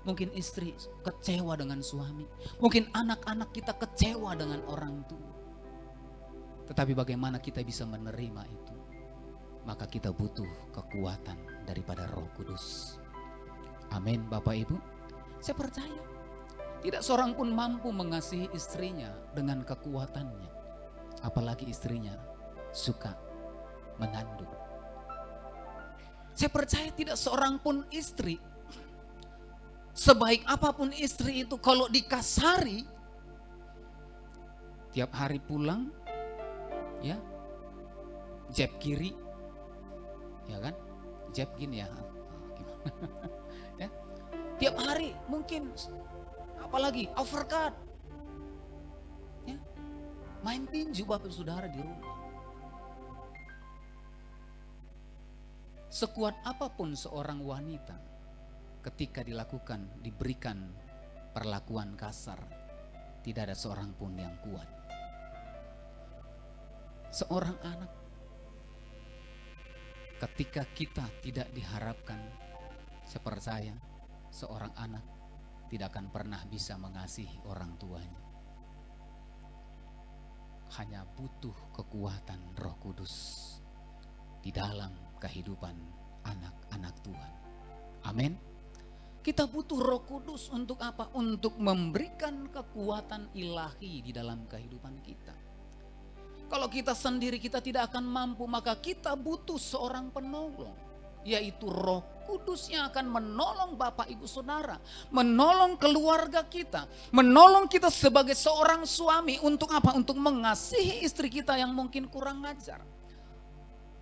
mungkin istri kecewa dengan suami, mungkin anak-anak kita kecewa dengan orang tua. Tetapi bagaimana kita bisa menerima itu? Maka kita butuh kekuatan daripada Roh Kudus. Amin Bapak Ibu. Saya percaya tidak seorang pun mampu mengasihi istrinya dengan kekuatannya. Apalagi istrinya suka menanduk. Saya percaya tidak seorang pun istri, sebaik apapun istri itu, kalau dikasari, tiap hari pulang, ya, jab kiri, ya kan, jab gini ya, ya, tiap hari mungkin, apalagi overcut, ya, main tinju Bapak Saudara di rumah. Sekuat apapun seorang wanita ketika diberikan perlakuan kasar, tidak ada seorang pun yang kuat. Seorang anak ketika kita tidak diharapkan, saya percaya seorang anak tidak akan pernah bisa mengasihi orang tuanya. Hanya butuh kekuatan Roh Kudus di dalam kehidupan anak-anak Tuhan. Amin. Kita butuh Roh Kudus untuk apa? Untuk memberikan kekuatan ilahi di dalam kehidupan kita. Kalau kita sendiri kita tidak akan mampu, maka kita butuh seorang penolong, yaitu Roh Kudus yang akan menolong Bapak Ibu Saudara, menolong keluarga kita, menolong kita sebagai seorang suami untuk apa? Untuk mengasihi istri kita yang mungkin kurang ajar.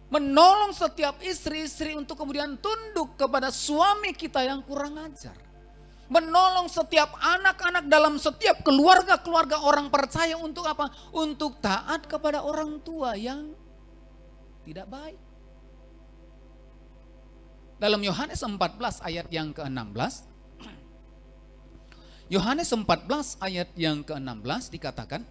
Menolong setiap istri-istri untuk kemudian tunduk kepada suami kita yang kurang ajar. Menolong setiap anak-anak dalam setiap keluarga-keluarga orang percaya untuk apa? Untuk taat kepada orang tua yang tidak baik. Dalam Yohanes 14 ayat yang ke-16, Yohanes 14 ayat yang ke-16 dikatakan,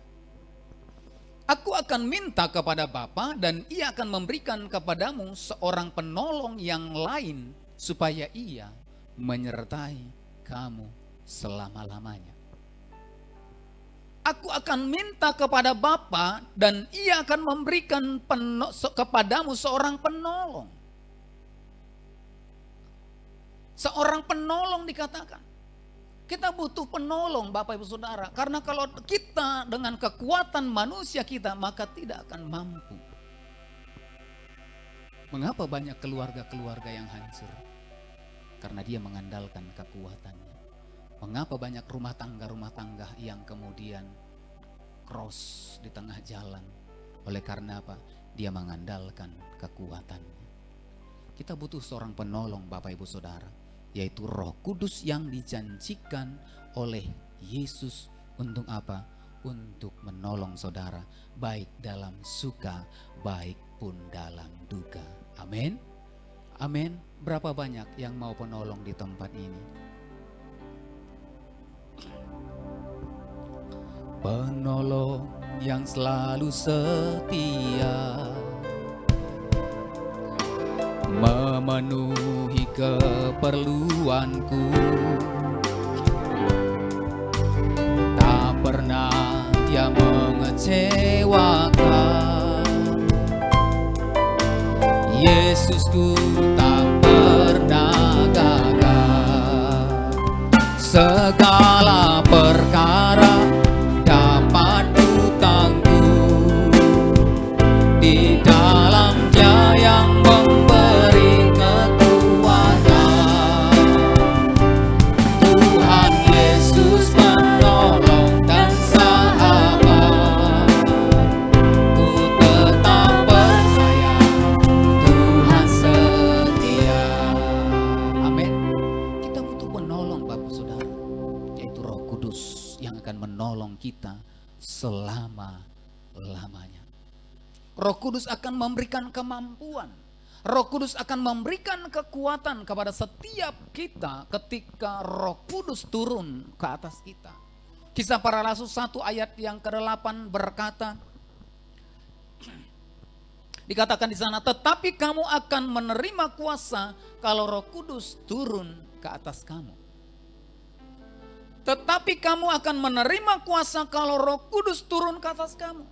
Aku akan minta kepada Bapa dan Ia akan memberikan kepadamu seorang penolong yang lain supaya Ia menyertai kamu selama-lamanya. Aku akan minta kepada Bapa dan Ia akan memberikan kepadamu seorang penolong. Seorang penolong dikatakan. Kita butuh penolong Bapak Ibu Saudara. Karena kalau kita dengan kekuatan manusia kita, maka tidak akan mampu. Mengapa banyak keluarga-keluarga yang hancur? Karena dia mengandalkan kekuatannya. Mengapa banyak rumah tangga yang kemudian cross di tengah jalan? Oleh karena apa? Dia mengandalkan kekuatannya. Kita butuh seorang penolong Bapak Ibu Saudara, yaitu Roh Kudus yang dijanjikan oleh Yesus untuk apa? Untuk menolong saudara, baik dalam suka, baik pun dalam duka. Amin. Amin. Berapa banyak yang mau penolong di tempat ini? Penolong yang selalu setia, memenuhi keperluanku, tak pernah dia mengecewakan. Yesusku tak pernah gagal. Segala perkara dapat ku tangguh di dalam Dia yang memberi kekuatan. Tuhan Yesus menolong dan sahabat, ku tetap percaya Tuhan setia. Amin. Kita butuh penolong Bapak Saudara, yaitu Roh Kudus yang akan menolong kita selama-lamanya. Roh Kudus akan memberikan kemampuan. Roh Kudus akan memberikan kekuatan kepada setiap kita ketika Roh Kudus turun ke atas kita. Kisah Para Rasul 1 ayat yang ke-8 berkata, dikatakan di sana, tetapi kamu akan menerima kuasa kalau Roh Kudus turun ke atas kamu. Tetapi kamu akan menerima kuasa kalau Roh Kudus turun ke atas kamu.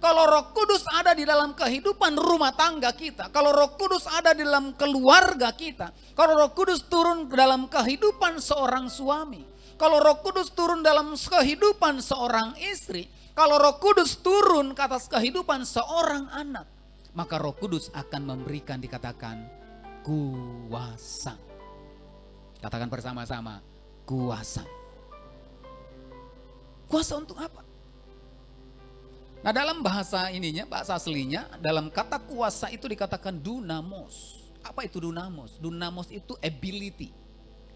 Kalau Roh Kudus ada di dalam kehidupan rumah tangga kita, kalau Roh Kudus ada di dalam keluarga kita, kalau Roh Kudus turun ke dalam kehidupan seorang suami, kalau Roh Kudus turun dalam kehidupan seorang istri, kalau Roh Kudus turun ke atas kehidupan seorang anak, maka Roh Kudus akan memberikan, dikatakan, kuasa. Katakan bersama-sama, kuasa. Kuasa untuk apa? Nah, dalam bahasa ininya, bahasa aslinya, dalam kata kuasa itu dikatakan dunamos. Apa itu dunamos? Dunamos itu ability,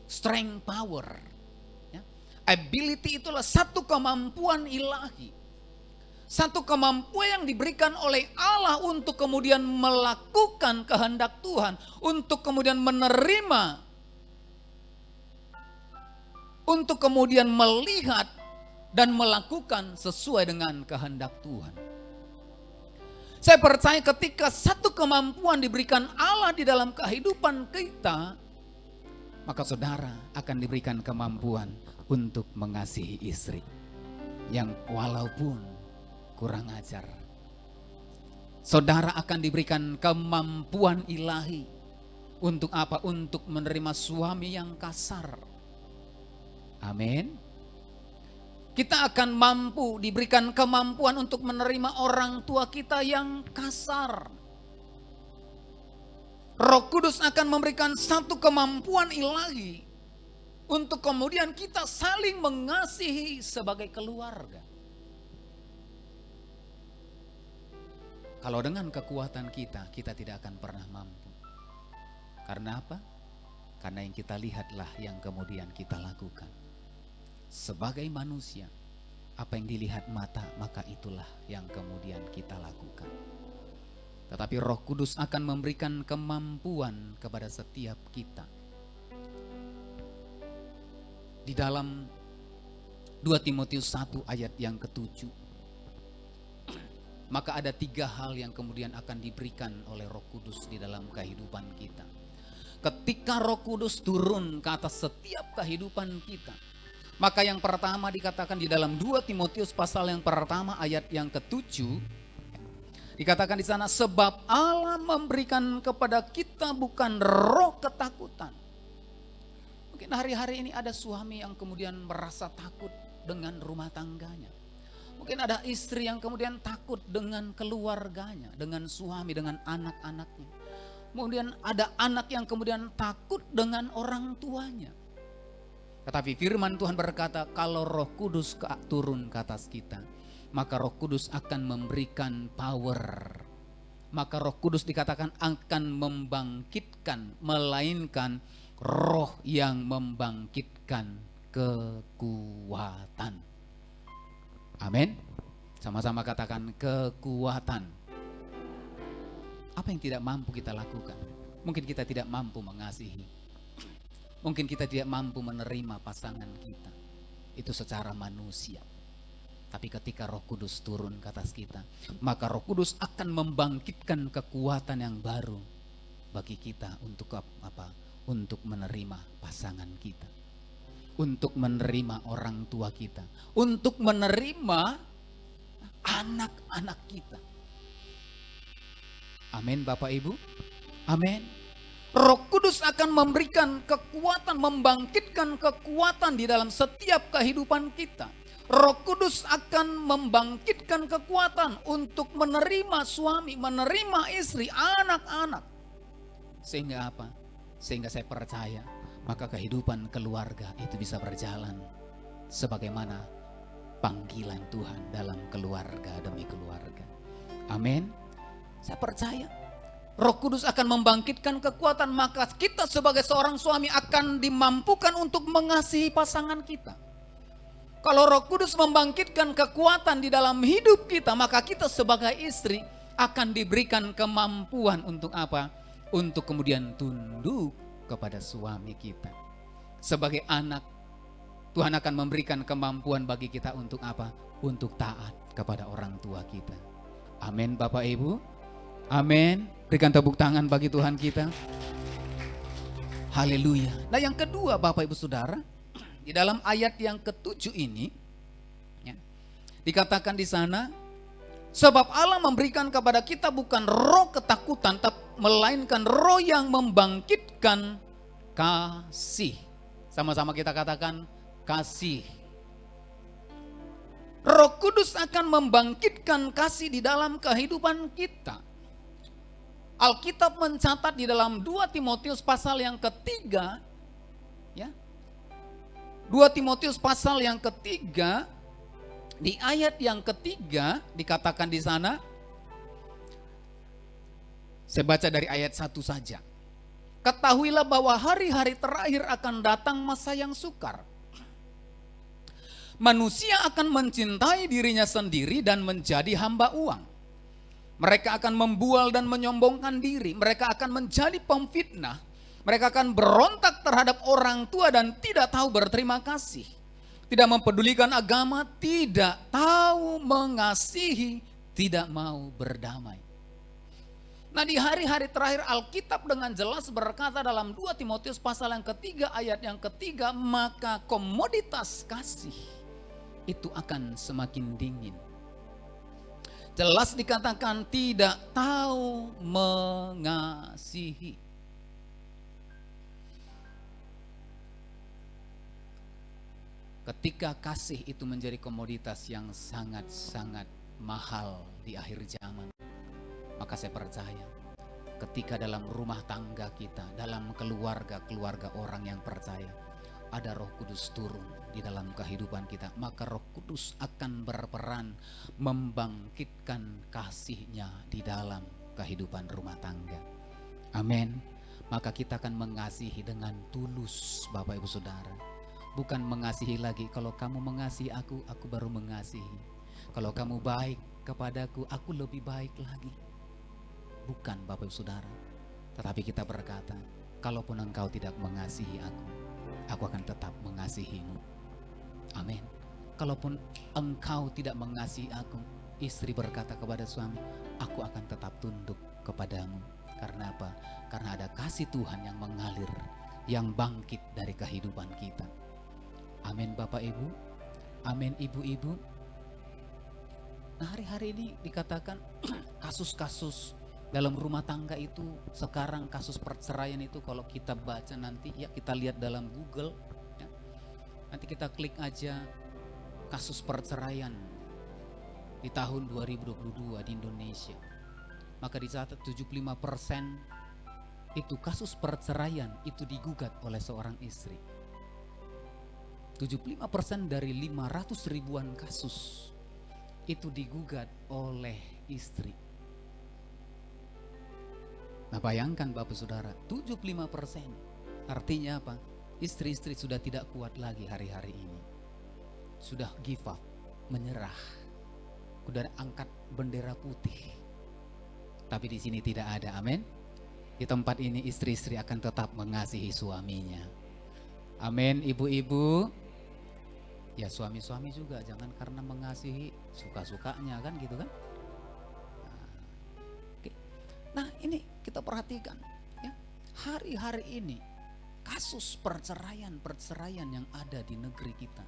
strength, power. Ya. Ability itulah satu kemampuan ilahi. Satu kemampuan yang diberikan oleh Allah untuk kemudian melakukan kehendak Tuhan. Untuk kemudian menerima. Untuk kemudian melihat dan melakukan sesuai dengan kehendak Tuhan. Saya percaya ketika satu kemampuan diberikan Allah di dalam kehidupan kita, maka saudara akan diberikan kemampuan untuk mengasihi istri yang walaupun kurang ajar. Saudara akan diberikan kemampuan ilahi untuk apa? Untuk menerima suami yang kasar. Amin. Kita akan mampu diberikan kemampuan untuk menerima orang tua kita yang kasar. Roh Kudus akan memberikan satu kemampuan ilahi untuk kemudian kita saling mengasihi sebagai keluarga. Kalau dengan kekuatan kita, kita tidak akan pernah mampu. Karena apa? Karena yang kita lihatlah yang kemudian kita lakukan. Sebagai manusia, apa yang dilihat mata, maka itulah yang kemudian kita lakukan. Tetapi Roh Kudus akan memberikan kemampuan kepada setiap kita. Di dalam 2 Timotius 1 ayat yang ke-7, maka ada 3 hal yang kemudian akan diberikan oleh Roh Kudus di dalam kehidupan kita. Ketika Roh Kudus turun ke atas setiap kehidupan kita, maka yang pertama dikatakan di dalam 2 Timotius pasal yang pertama ayat yang ke-7, dikatakan di sana, sebab Allah memberikan kepada kita bukan roh ketakutan. Mungkin hari-hari ini ada suami yang kemudian merasa takut dengan rumah tangganya. Mungkin ada istri yang kemudian takut dengan keluarganya, dengan suami, dengan anak-anaknya. Kemudian ada anak yang kemudian takut dengan orang tuanya. Tetapi firman Tuhan berkata, kalau Roh Kudus turun ke atas kita, maka Roh Kudus akan memberikan power. Maka Roh Kudus dikatakan akan membangkitkan, melainkan roh yang membangkitkan kekuatan. Amin. Sama-sama katakan kekuatan. Apa yang tidak mampu kita lakukan? Mungkin kita tidak mampu mengasihi. Mungkin kita tidak mampu menerima pasangan kita. Itu secara manusia. Tapi ketika Roh Kudus turun ke atas kita, maka Roh Kudus akan membangkitkan kekuatan yang baru bagi kita untuk apa? Untuk menerima pasangan kita. Untuk menerima orang tua kita. Untuk menerima anak-anak kita. Amin Bapak Ibu. Amin. Roh Kudus akan memberikan kekuatan, membangkitkan kekuatan di dalam setiap kehidupan kita. Roh Kudus akan membangkitkan kekuatan untuk menerima suami, menerima istri, anak-anak. Sehingga apa? Sehingga saya percaya, maka kehidupan keluarga itu bisa berjalan sebagaimana panggilan Tuhan dalam keluarga demi keluarga. Amin. Saya percaya Roh Kudus akan membangkitkan kekuatan, maka kita sebagai seorang suami akan dimampukan untuk mengasihi pasangan kita. Kalau Roh Kudus membangkitkan kekuatan di dalam hidup kita, maka kita sebagai istri akan diberikan kemampuan untuk apa? Untuk kemudian tunduk kepada suami kita. Sebagai anak, Tuhan akan memberikan kemampuan bagi kita untuk apa? Untuk taat kepada orang tua kita. Amin Bapak Ibu. Amin. Berikan tepuk tangan bagi Tuhan kita. Haleluya. Nah yang kedua Bapak Ibu Saudara, di dalam ayat yang ke-7 ini, ya, dikatakan di sana, sebab Allah memberikan kepada kita bukan roh ketakutan, melainkan roh yang membangkitkan kasih. Sama-sama kita katakan kasih. Roh Kudus akan membangkitkan kasih di dalam kehidupan kita. Alkitab mencatat di dalam 2 Timotius pasal yang ketiga, ya, 2 Timotius pasal yang ketiga, di ayat yang ketiga dikatakan di sana, saya baca dari ayat 1 saja. Ketahuilah bahwa hari-hari terakhir akan datang masa yang sukar. Manusia akan mencintai dirinya sendiri dan menjadi hamba uang. Mereka akan membual dan menyombongkan diri. Mereka akan menjadi pemfitnah. Mereka akan berontak terhadap orang tua dan tidak tahu berterima kasih. Tidak mempedulikan agama, tidak tahu mengasihi, tidak mau berdamai. Nah di hari-hari terakhir Alkitab dengan jelas berkata dalam 2 Timotius pasal yang ketiga ayat yang ketiga, maka komoditas kasih itu akan semakin dingin. Jelas dikatakan tidak tahu mengasihi. Ketika kasih itu menjadi komoditas yang sangat-sangat mahal di akhir zaman, maka saya percaya ketika dalam rumah tangga kita, dalam keluarga orang yang percaya, ada Roh Kudus turun di dalam kehidupan kita, maka Roh Kudus akan berperan membangkitkan kasih-Nya di dalam kehidupan rumah tangga. Amin. Maka kita akan mengasihi dengan tulus Bapak Ibu Saudara. Bukan mengasihi lagi, kalau kamu mengasihi aku baru mengasihi. Kalau kamu baik kepadaku, aku lebih baik lagi. Bukan Bapak Ibu Saudara. Tetapi kita berkata, kalaupun engkau tidak mengasihi aku akan tetap mengasihimu. Amin. Kalaupun engkau tidak mengasihi aku, istri berkata kepada suami, aku akan tetap tunduk kepadamu. Karena apa? Karena ada kasih Tuhan yang mengalir, yang bangkit dari kehidupan kita. Amin Bapak Ibu. Amin Ibu-ibu. Nah hari-hari ini dikatakan kasus-kasus dalam rumah tangga itu sekarang, kasus perceraian itu kalau kita baca nanti, ya kita lihat dalam Google, ya. Nanti kita klik aja kasus perceraian di tahun 2022 di Indonesia. Maka dicatat 75% itu kasus perceraian itu digugat oleh seorang istri. 75% dari 500 ribuan kasus itu digugat oleh istri. Nah bayangkan Bapak Saudara, 75%. Artinya apa? Istri-istri sudah tidak kuat lagi hari-hari ini. Sudah give up, menyerah. Sudah angkat bendera putih. Tapi di sini tidak ada, amin. Di tempat ini istri-istri akan tetap mengasihi suaminya. Amin, ibu-ibu. Ya suami-suami juga jangan karena mengasihi suka-sukanya kan gitu kan. Oke. Nah ini kita perhatikan ya, hari-hari ini kasus perceraian yang ada di negeri kita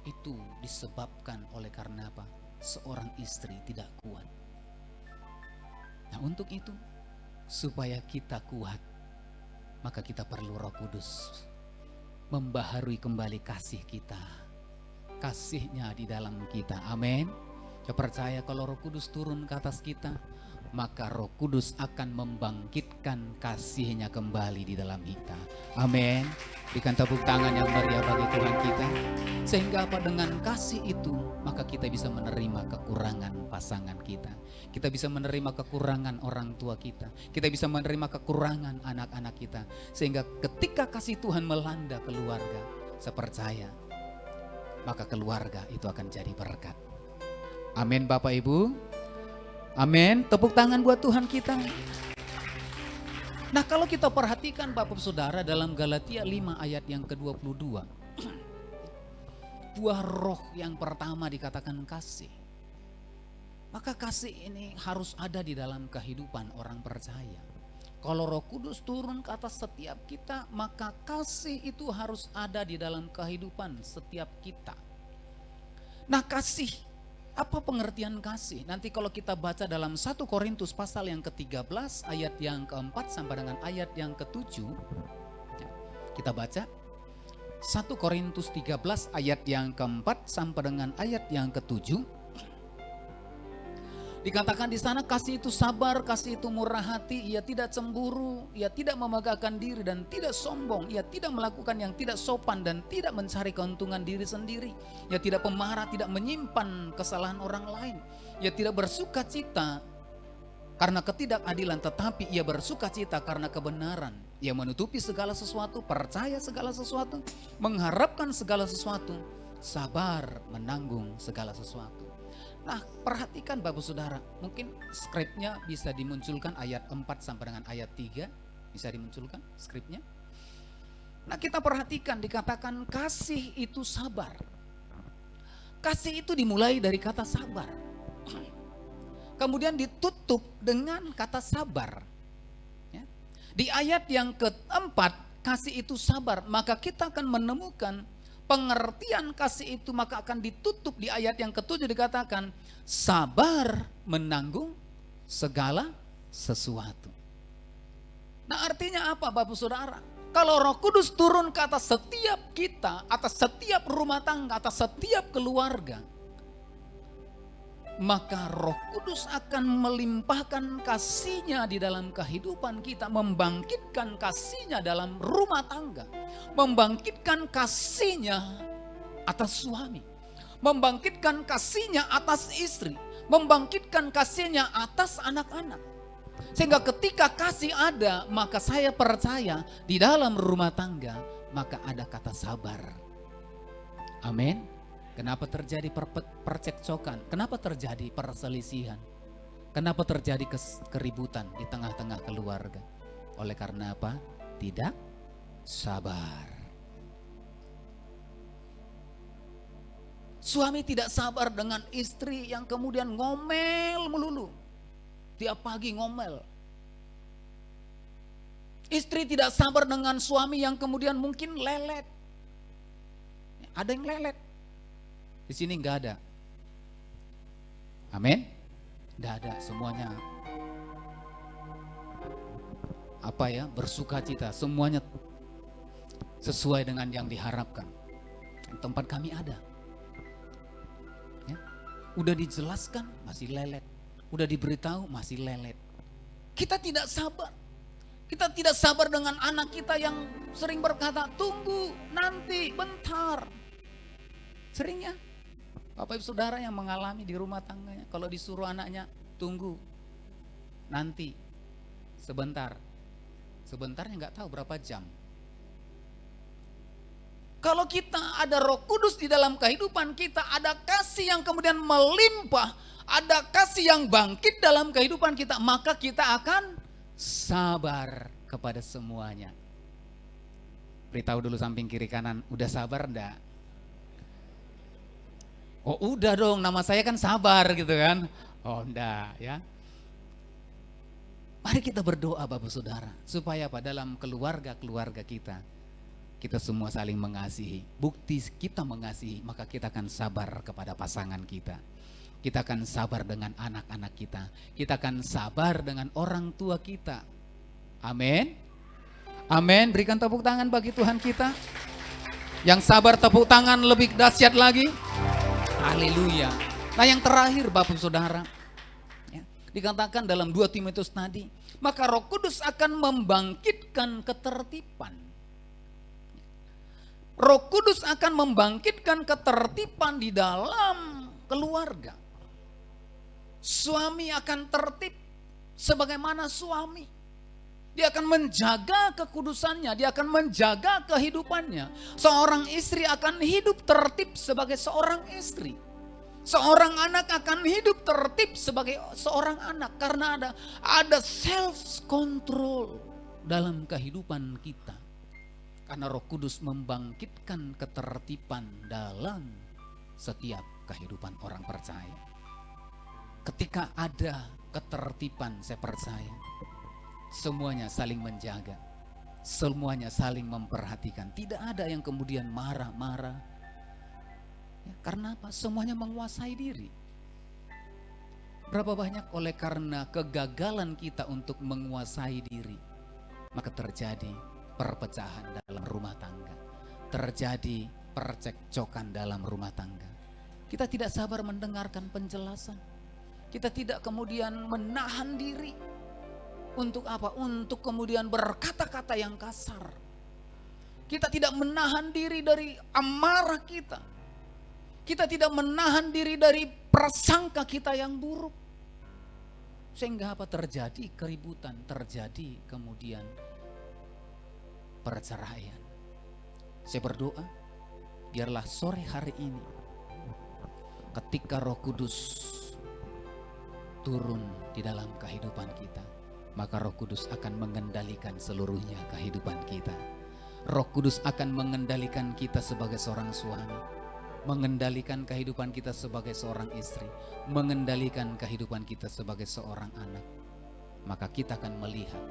itu disebabkan oleh karena apa? Seorang istri tidak kuat. Nah untuk itu supaya kita kuat maka kita perlu Roh Kudus membaharui kembali kasih kita, kasihnya di dalam kita. Amin. Saya percaya kalau Roh Kudus turun ke atas kita, maka Roh Kudus akan membangkitkan kasihnya kembali di dalam kita. Amin. Berikan tepuk tangan yang meriah bagi Tuhan kita. Sehingga apa, dengan kasih itu maka kita bisa menerima kekurangan pasangan kita. Kita bisa menerima kekurangan orang tua kita. Kita bisa menerima kekurangan anak-anak kita. Sehingga ketika kasih Tuhan melanda keluarga, saya percaya maka keluarga itu akan jadi berkat. Amin Bapak Ibu. Amin. Tepuk tangan buat Tuhan kita. Nah kalau kita perhatikan Bapak Saudara dalam Galatia 5 ayat yang ke-22. Buah roh yang pertama dikatakan kasih. Maka kasih ini harus ada di dalam kehidupan orang percaya. Kalau Roh Kudus turun ke atas setiap kita, maka kasih itu harus ada di dalam kehidupan setiap kita. Nah kasih, apa pengertian kasih? Nanti kalau kita baca dalam 1 Korintus pasal yang ke-13 ayat yang ke-4 sampai dengan ayat yang ke-7. Kita baca 1 Korintus 13 ayat yang ke-4 sampai dengan ayat yang ke-7. Dikatakan di sana kasih itu sabar, kasih itu murah hati, ia tidak cemburu, ia tidak memegahkan diri dan tidak sombong, ia tidak melakukan yang tidak sopan dan tidak mencari keuntungan diri sendiri. Ia tidak pemarah, tidak menyimpan kesalahan orang lain. Ia tidak bersuka cita karena ketidakadilan, tetapi ia bersuka cita karena kebenaran. Ia menutupi segala sesuatu, percaya segala sesuatu, mengharapkan segala sesuatu, sabar menanggung segala sesuatu. Nah perhatikan Bapak Saudara, mungkin skripnya bisa dimunculkan ayat 4 sampai dengan ayat 3. Bisa dimunculkan skripnya. Nah kita perhatikan dikatakan kasih itu sabar. Kasih itu dimulai dari kata sabar. Kemudian ditutup dengan kata sabar. Ya. Di ayat yang keempat kasih itu sabar, maka kita akan menemukan pengertian kasih itu maka akan ditutup di ayat yang ke-7 dikatakan sabar menanggung segala sesuatu. Nah artinya apa Bapak Saudara? Kalau Roh Kudus turun ke atas setiap kita, atas setiap rumah tangga, atas setiap keluarga, maka Roh Kudus akan melimpahkan kasih-Nya di dalam kehidupan kita, membangkitkan kasih-Nya dalam rumah tangga, membangkitkan kasih-Nya atas suami, membangkitkan kasih-Nya atas istri, membangkitkan kasih-Nya atas anak-anak. Sehingga ketika kasih ada, maka saya percaya di dalam rumah tangga maka ada kata sabar. Amin. Kenapa terjadi percekcokan? Kenapa terjadi perselisihan? Kenapa terjadi keributan di tengah-tengah keluarga? Oleh karena apa? Tidak sabar. Suami tidak sabar dengan istri yang kemudian ngomel melulu. Tiap pagi ngomel. Istri tidak sabar dengan suami yang kemudian mungkin lelet. Ada yang lelet. Di sini enggak ada. Amin. Enggak ada, semuanya apa ya? Bersukacita, semuanya sesuai dengan yang diharapkan. Tempat kami ada. Ya. Udah dijelaskan masih lelet. Udah diberitahu masih lelet. Kita tidak sabar. Kita tidak sabar dengan anak kita yang sering berkata, "Tunggu, nanti, bentar." Seringnya Bapak Ibu Saudara yang mengalami di rumah tangganya, kalau disuruh anaknya tunggu, nanti, sebentar, sebentarnya nggak tahu berapa jam. Kalau kita ada Roh Kudus di dalam kehidupan kita, ada kasih yang kemudian melimpah, ada kasih yang bangkit dalam kehidupan kita, maka kita akan sabar kepada semuanya. Beritahu dulu samping kiri kanan, udah sabar enggak? Oh udah dong, nama saya kan sabar gitu kan. Oh enggak ya. Mari kita berdoa Bapak Saudara, supaya apa? Dalam keluarga-keluarga kita semua saling mengasihi. Bukti kita mengasihi, maka kita akan sabar kepada pasangan kita. Kita akan sabar dengan anak-anak kita. Kita akan sabar dengan orang tua kita. Amin. Amin. Berikan tepuk tangan bagi Tuhan kita. Yang sabar tepuk tangan lebih dahsyat lagi. Haleluya. Nah yang terakhir Bapak Saudara, ya, dikatakan dalam 2 Timotius tadi, maka Roh Kudus akan membangkitkan ketertiban. Roh Kudus akan membangkitkan ketertiban di dalam keluarga. Suami akan tertib sebagaimana suami. Dia akan menjaga kekudusannya, dia akan menjaga kehidupannya. Seorang istri akan hidup tertib sebagai seorang istri. Seorang anak akan hidup tertib sebagai seorang anak karena ada self control dalam kehidupan kita. Karena Roh Kudus membangkitkan ketertiban dalam setiap kehidupan orang percaya. Ketika ada ketertiban, saya percaya semuanya saling menjaga, semuanya saling memperhatikan. Tidak ada yang kemudian marah-marah. Ya, karena apa? Semuanya menguasai diri. Berapa banyak oleh karena kegagalan kita untuk menguasai diri, maka terjadi perpecahan dalam rumah tangga, terjadi percekcokan dalam rumah tangga. Kita tidak sabar mendengarkan penjelasan, kita tidak kemudian menahan diri. Untuk apa? Untuk kemudian berkata-kata yang kasar. Kita tidak menahan diri dari amarah kita. Kita tidak menahan diri dari prasangka kita yang buruk. Sehingga apa? Terjadi keributan, terjadi kemudian perceraian. Saya berdoa, biarlah sore hari ini ketika Roh Kudus turun di dalam kehidupan kita, maka Roh Kudus akan mengendalikan seluruhnya kehidupan kita. Roh Kudus akan mengendalikan kita sebagai seorang suami, mengendalikan kehidupan kita sebagai seorang istri, mengendalikan kehidupan kita sebagai seorang anak. Maka kita akan melihat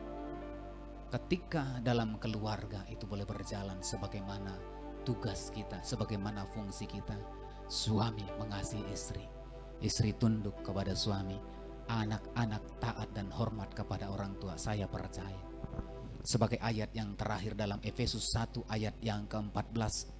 ketika dalam keluarga itu boleh berjalan sebagaimana tugas kita, sebagaimana fungsi kita. Suami mengasihi istri, istri tunduk kepada suami, anak-anak taat dan hormat kepada orang tua. Saya percaya sebagai ayat yang terakhir dalam Efesus 1 ayat yang ke-14.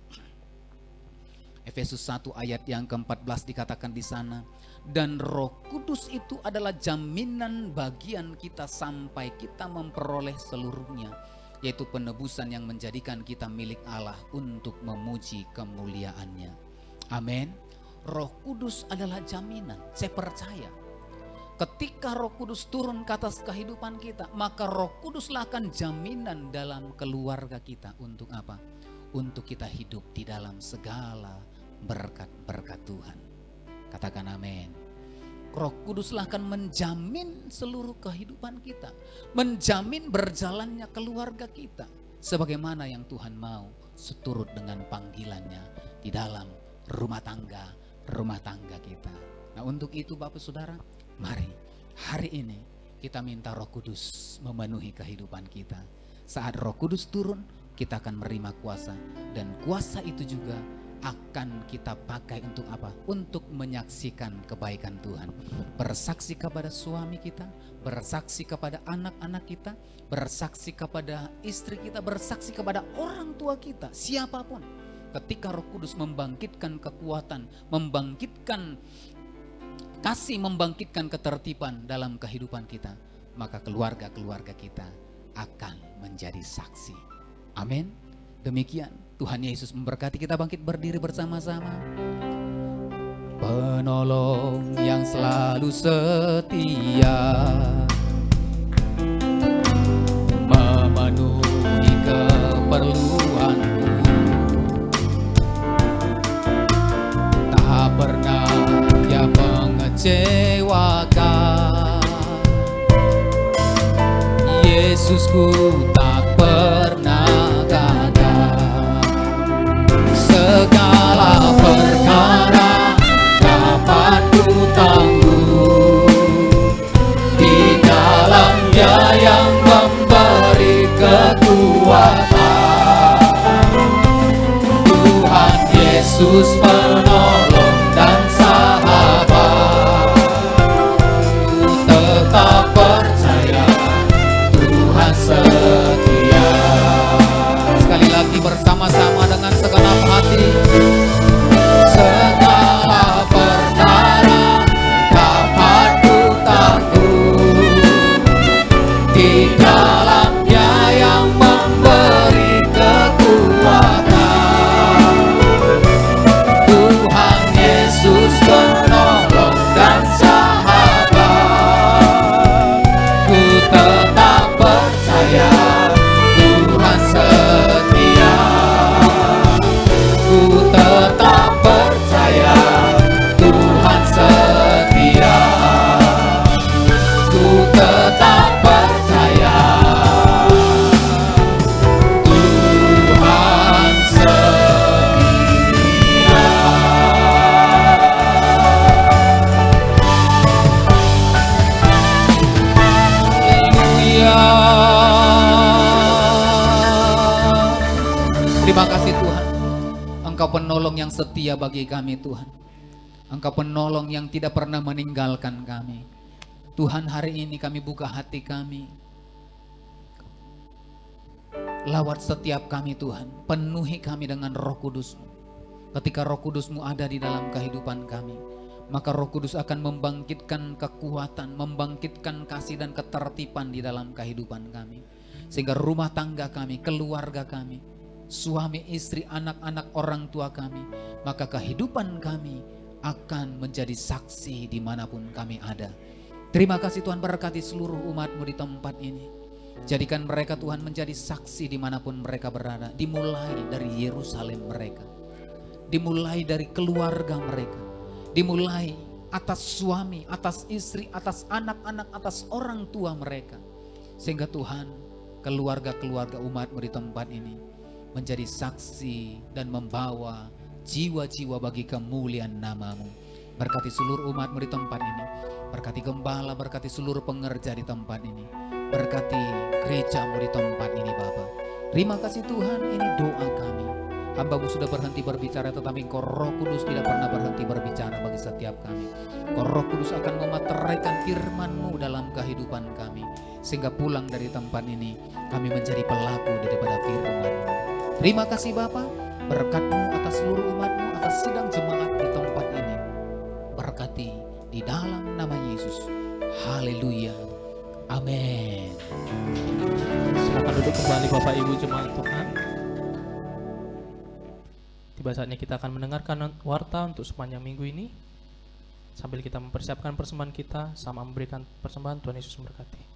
Efesus 1 ayat yang ke-14 dikatakan di sana, dan Roh Kudus itu adalah jaminan bagian kita sampai kita memperoleh seluruhnya, yaitu penebusan yang menjadikan kita milik Allah untuk memuji kemuliaannya. Amin. Roh Kudus adalah jaminan. Saya percaya ketika Roh Kudus turun ke atas kehidupan kita, maka Roh Kuduslah akan jaminan dalam keluarga kita. Untuk apa? Untuk kita hidup di dalam segala berkat-berkat Tuhan. Katakan amin. Roh Kuduslah akan menjamin seluruh kehidupan kita, menjamin berjalannya keluarga kita sebagaimana yang Tuhan mau, seturut dengan panggilannya di dalam rumah tangga kita. Nah, untuk itu Bapak Saudara, mari hari ini kita minta Roh Kudus memenuhi kehidupan kita. Saat Roh Kudus turun, kita akan menerima kuasa, dan kuasa itu juga akan kita pakai untuk apa? Untuk menyaksikan kebaikan Tuhan. Bersaksi kepada suami kita, bersaksi kepada anak-anak kita, bersaksi kepada istri kita, bersaksi kepada orang tua kita, siapapun. Ketika Roh Kudus membangkitkan kekuatan, membangkitkan kasih, membangkitkan ketertiban dalam kehidupan kita, maka keluarga-keluarga kita akan menjadi saksi. Amin. Demikian Tuhan Yesus memberkati. Kita bangkit berdiri bersama-sama. Penolong yang selalu setia, memenuhi keperluanku, tak pernah dia mengecewakan. Yesusku tak pernah gagal. Segala perkara dapat ku tangguh di dalam Dia yang memberi kekuatan. Tuhan Yesus penolong dan sahabat, ku tetap percaya Tuhan setia. Sekali lagi bersama-sama dengan segenap hati. Segala perkara dapat ku tangguh di dalam Dia yang memberi kekuatan. Tuhan Yesus penolong dan sahabat, ku tetap percaya Tuhan setia. Ku tetap percaya Tuhan setia. Ku tetap percaya Tuhan setia. Haleluya. Terima kasih Tuhan, Engkau penolong yang setia bagi kami Tuhan. Engkau penolong yang tidak pernah meninggalkan kami. Tuhan, hari ini kami buka hati kami. Lawat setiap kami Tuhan, penuhi kami dengan Roh Kudus-Mu. Ketika Roh Kudus-Mu ada di dalam kehidupan kami, maka Roh Kudus akan membangkitkan kekuatan, membangkitkan kasih dan ketertiban di dalam kehidupan kami. Sehingga rumah tangga kami, keluarga kami, suami, istri, anak-anak, orang tua kami, maka kehidupan kami akan menjadi saksi dimanapun kami ada. Terima kasih Tuhan, berkati seluruh umat-Mu di tempat ini. Jadikan mereka Tuhan menjadi saksi dimanapun mereka berada. Dimulai dari Yerusalem mereka, dimulai dari keluarga mereka, dimulai atas suami, atas istri, atas anak-anak, atas orang tua mereka. Sehingga Tuhan, keluarga-keluarga umat-Mu di tempat ini menjadi saksi dan membawa jiwa-jiwa bagi kemuliaan nama-Mu. Berkati seluruh umat-Mu di tempat ini. Berkati gembala, berkati seluruh pengerja di tempat ini. Berkati gereja-Mu di tempat ini Bapa. Terima kasih Tuhan, ini doa kami. Hamba-Mu sudah berhenti berbicara, tetapi Engkau Roh Kudus tidak pernah berhenti berbicara bagi setiap kami. Engkau Roh Kudus akan memeteraikan firman-Mu dalam kehidupan kami. Sehingga pulang dari tempat ini, kami menjadi pelaku daripada firman-Mu. Terima kasih Bapa, berkat-Mu atas seluruh umat-Mu, atas sidang jemaat di tempat ini. Berkati di dalam nama Yesus. Haleluya. Amin.
Silakan duduk kembali Bapak Ibu jemaat Tuhan. Tiba saatnya kita akan mendengarkan warta untuk sepanjang minggu ini. Sambil kita mempersiapkan persembahan kita, sama memberikan persembahan, Tuhan Yesus memberkati.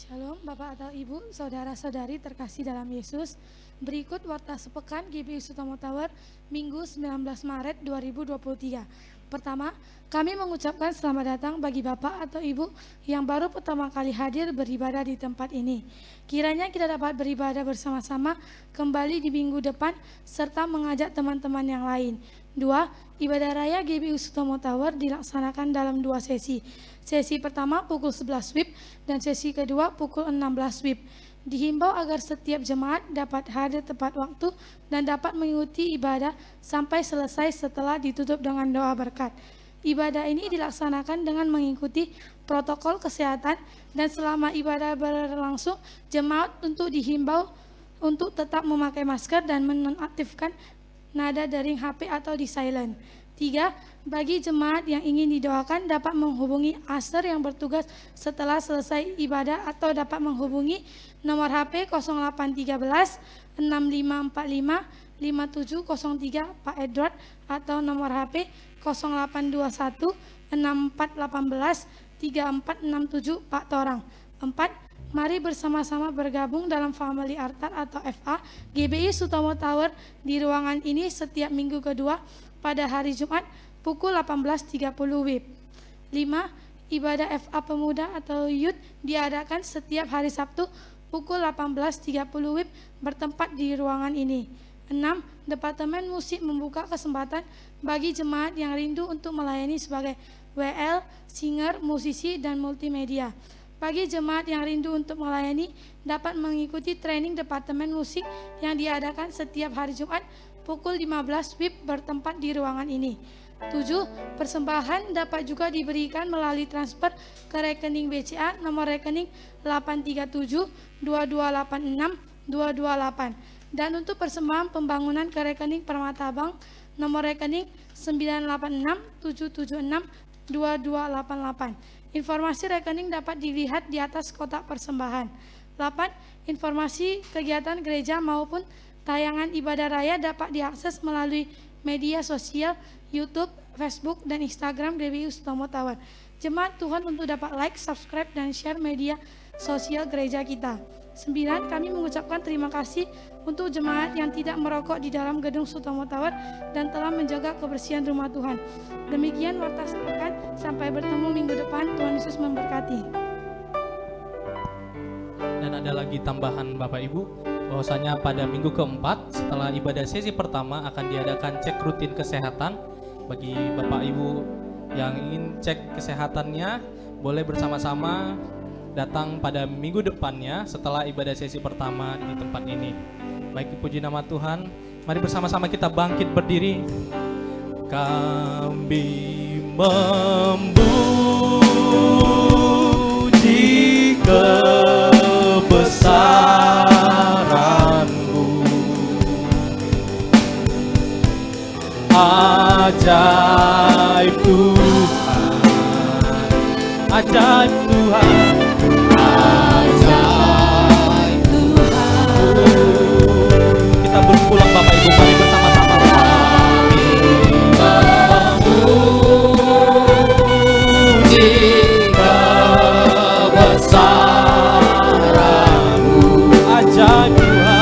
Shalom Bapak atau Ibu, saudara-saudari terkasih dalam Yesus. Berikut warta sepekan GBI Sutomo Tower Minggu 19 Maret 2023. Pertama, kami mengucapkan selamat datang bagi Bapak atau Ibu yang baru pertama kali hadir beribadah di tempat ini. Kiranya kita dapat beribadah bersama-sama kembali di minggu depan serta mengajak teman-teman yang lain. 2. Ibadah Raya GBI Sutomo Tower dilaksanakan dalam 2 sesi. Sesi pertama pukul 11 WIB dan sesi kedua pukul 16 WIB. Dihimbau agar setiap jemaat dapat hadir tepat waktu dan dapat mengikuti ibadah sampai selesai setelah ditutup dengan doa berkat. Ibadah ini dilaksanakan dengan mengikuti protokol kesehatan dan selama ibadah berlangsung, jemaat untuk dihimbau untuk tetap memakai masker dan menonaktifkan nada dering HP atau di silent. 3. Bagi jemaat yang ingin didoakan dapat menghubungi aser yang bertugas setelah selesai ibadah atau dapat menghubungi nomor HP 0813 6545 5703 Pak Edward atau nomor HP 0821 6418 3467 Pak Torang. 4. Mari bersama-sama bergabung dalam Family Altar atau FA GBI Sutomo Tower di ruangan ini setiap minggu kedua pada hari Jumat pukul 18.30 WIB. 5. Ibadah FA Pemuda atau Youth diadakan setiap hari Sabtu pukul 18.30 WIB bertempat di ruangan ini. 6. Departemen Musik membuka kesempatan bagi jemaat yang rindu untuk melayani sebagai WL, singer, musisi, dan multimedia. Bagi jemaat yang rindu untuk melayani dapat mengikuti training Departemen Musik yang diadakan setiap hari Jumat pukul 15 WIB bertempat di ruangan ini. 7. Persembahan dapat juga diberikan melalui transfer ke rekening BCA nomor rekening 837 2286 228 dan untuk persembahan pembangunan ke rekening Permata Bank nomor rekening 986 776 2288. Informasi rekening dapat dilihat di atas kotak persembahan. 8. Informasi kegiatan gereja maupun tayangan ibadah raya dapat diakses melalui media sosial YouTube, Facebook, dan Instagram GBI Sutomo Tower. Jemaat Tuhan untuk dapat like, subscribe, dan share media sosial gereja kita. 9. Kami mengucapkan terima kasih untuk jemaat yang tidak merokok di dalam gedung Sutomo Tower dan telah menjaga kebersihan rumah Tuhan. Demikian warta sepekan, sampai bertemu minggu depan. Tuhan Yesus memberkati.
Dan ada lagi tambahan Bapak Ibu, bahwasanya pada minggu keempat setelah ibadah sesi pertama akan diadakan cek rutin kesehatan. Bagi Bapak Ibu yang ingin cek kesehatannya, boleh bersama-sama datang pada minggu depannya setelah ibadah sesi pertama di tempat ini. Baik, puji nama Tuhan. Mari bersama-sama kita bangkit berdiri. Kami memuji kebesaran-Mu, ajaib Tuhan, ajaib Tuhan. Kita berpulang Bapak Ibu, mari bersama-sama. Memuji kebesaran-Mu, ajaib Tuhan, ajaib Tuhan.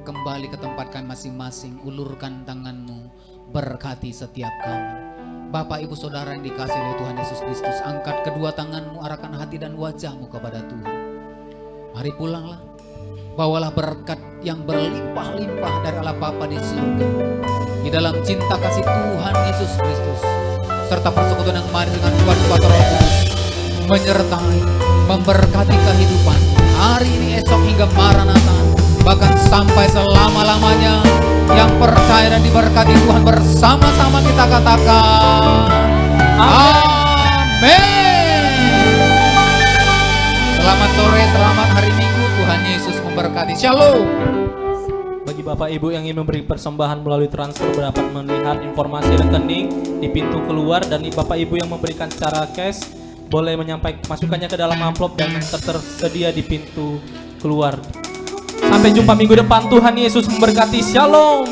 Kembali ke tempat kami masing-masing, ulurkan tangan-Mu, berkati setiap kami. Bapak Ibu Saudara yang dikasihi oleh Tuhan Yesus Kristus, angkat kedua tangan-Mu, arahkan hati dan wajah-Mu kepada Tuhan. Mari pulanglah, bawalah berkat yang berlimpah-limpah dari Allah Bapa di surga, di dalam cinta kasih Tuhan Yesus Kristus, serta persekutuan yang manis dengan kuat-kuat Roh Kudus, menyertai, memberkati kehidupan hari ini, esok, hingga Maranatha, bahkan sampai selama-lamanya. Yang percaya dan diberkati Tuhan bersama-sama kita katakan amin. Selamat sore, selamat hari Minggu, Tuhan Yesus memberkati. Shalom.
Bagi Bapak Ibu yang ingin memberi persembahan melalui transfer dapat melihat informasi rekening di pintu keluar, dan Bapak Ibu yang memberikan secara cash boleh menyampaikan masukannya ke dalam amplop dan tersedia di pintu keluar. Sampai jumpa minggu depan. Tuhan Yesus memberkati. Shalom.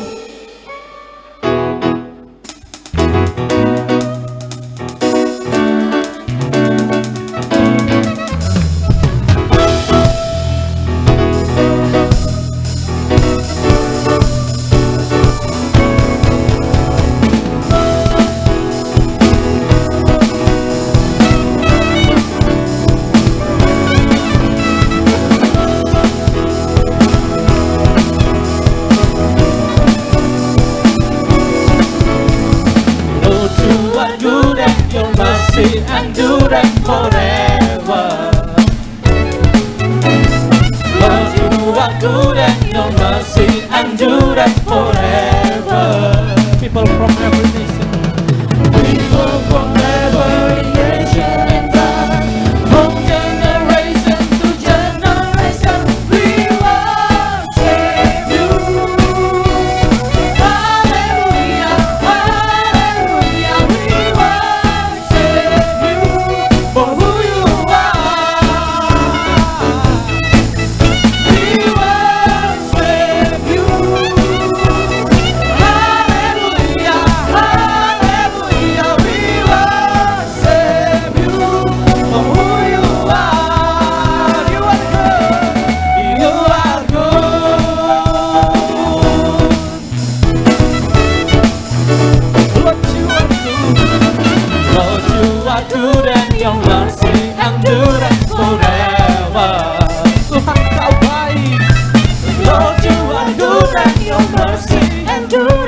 and forever. Lord, you are good and your mercy endureth forever. People from every nation, people from every nation and tongue, from generation to generation, we worship you. Hallelujah, hallelujah, we worship you for who you are. We worship you. Hallelujah, hallelujah, we worship you for who you are. You are good. You are good. Lord, you are good. Lord, you are good and your mercy endureth forever. Tuhan, kau baik. Lord, you are good and your mercy endureth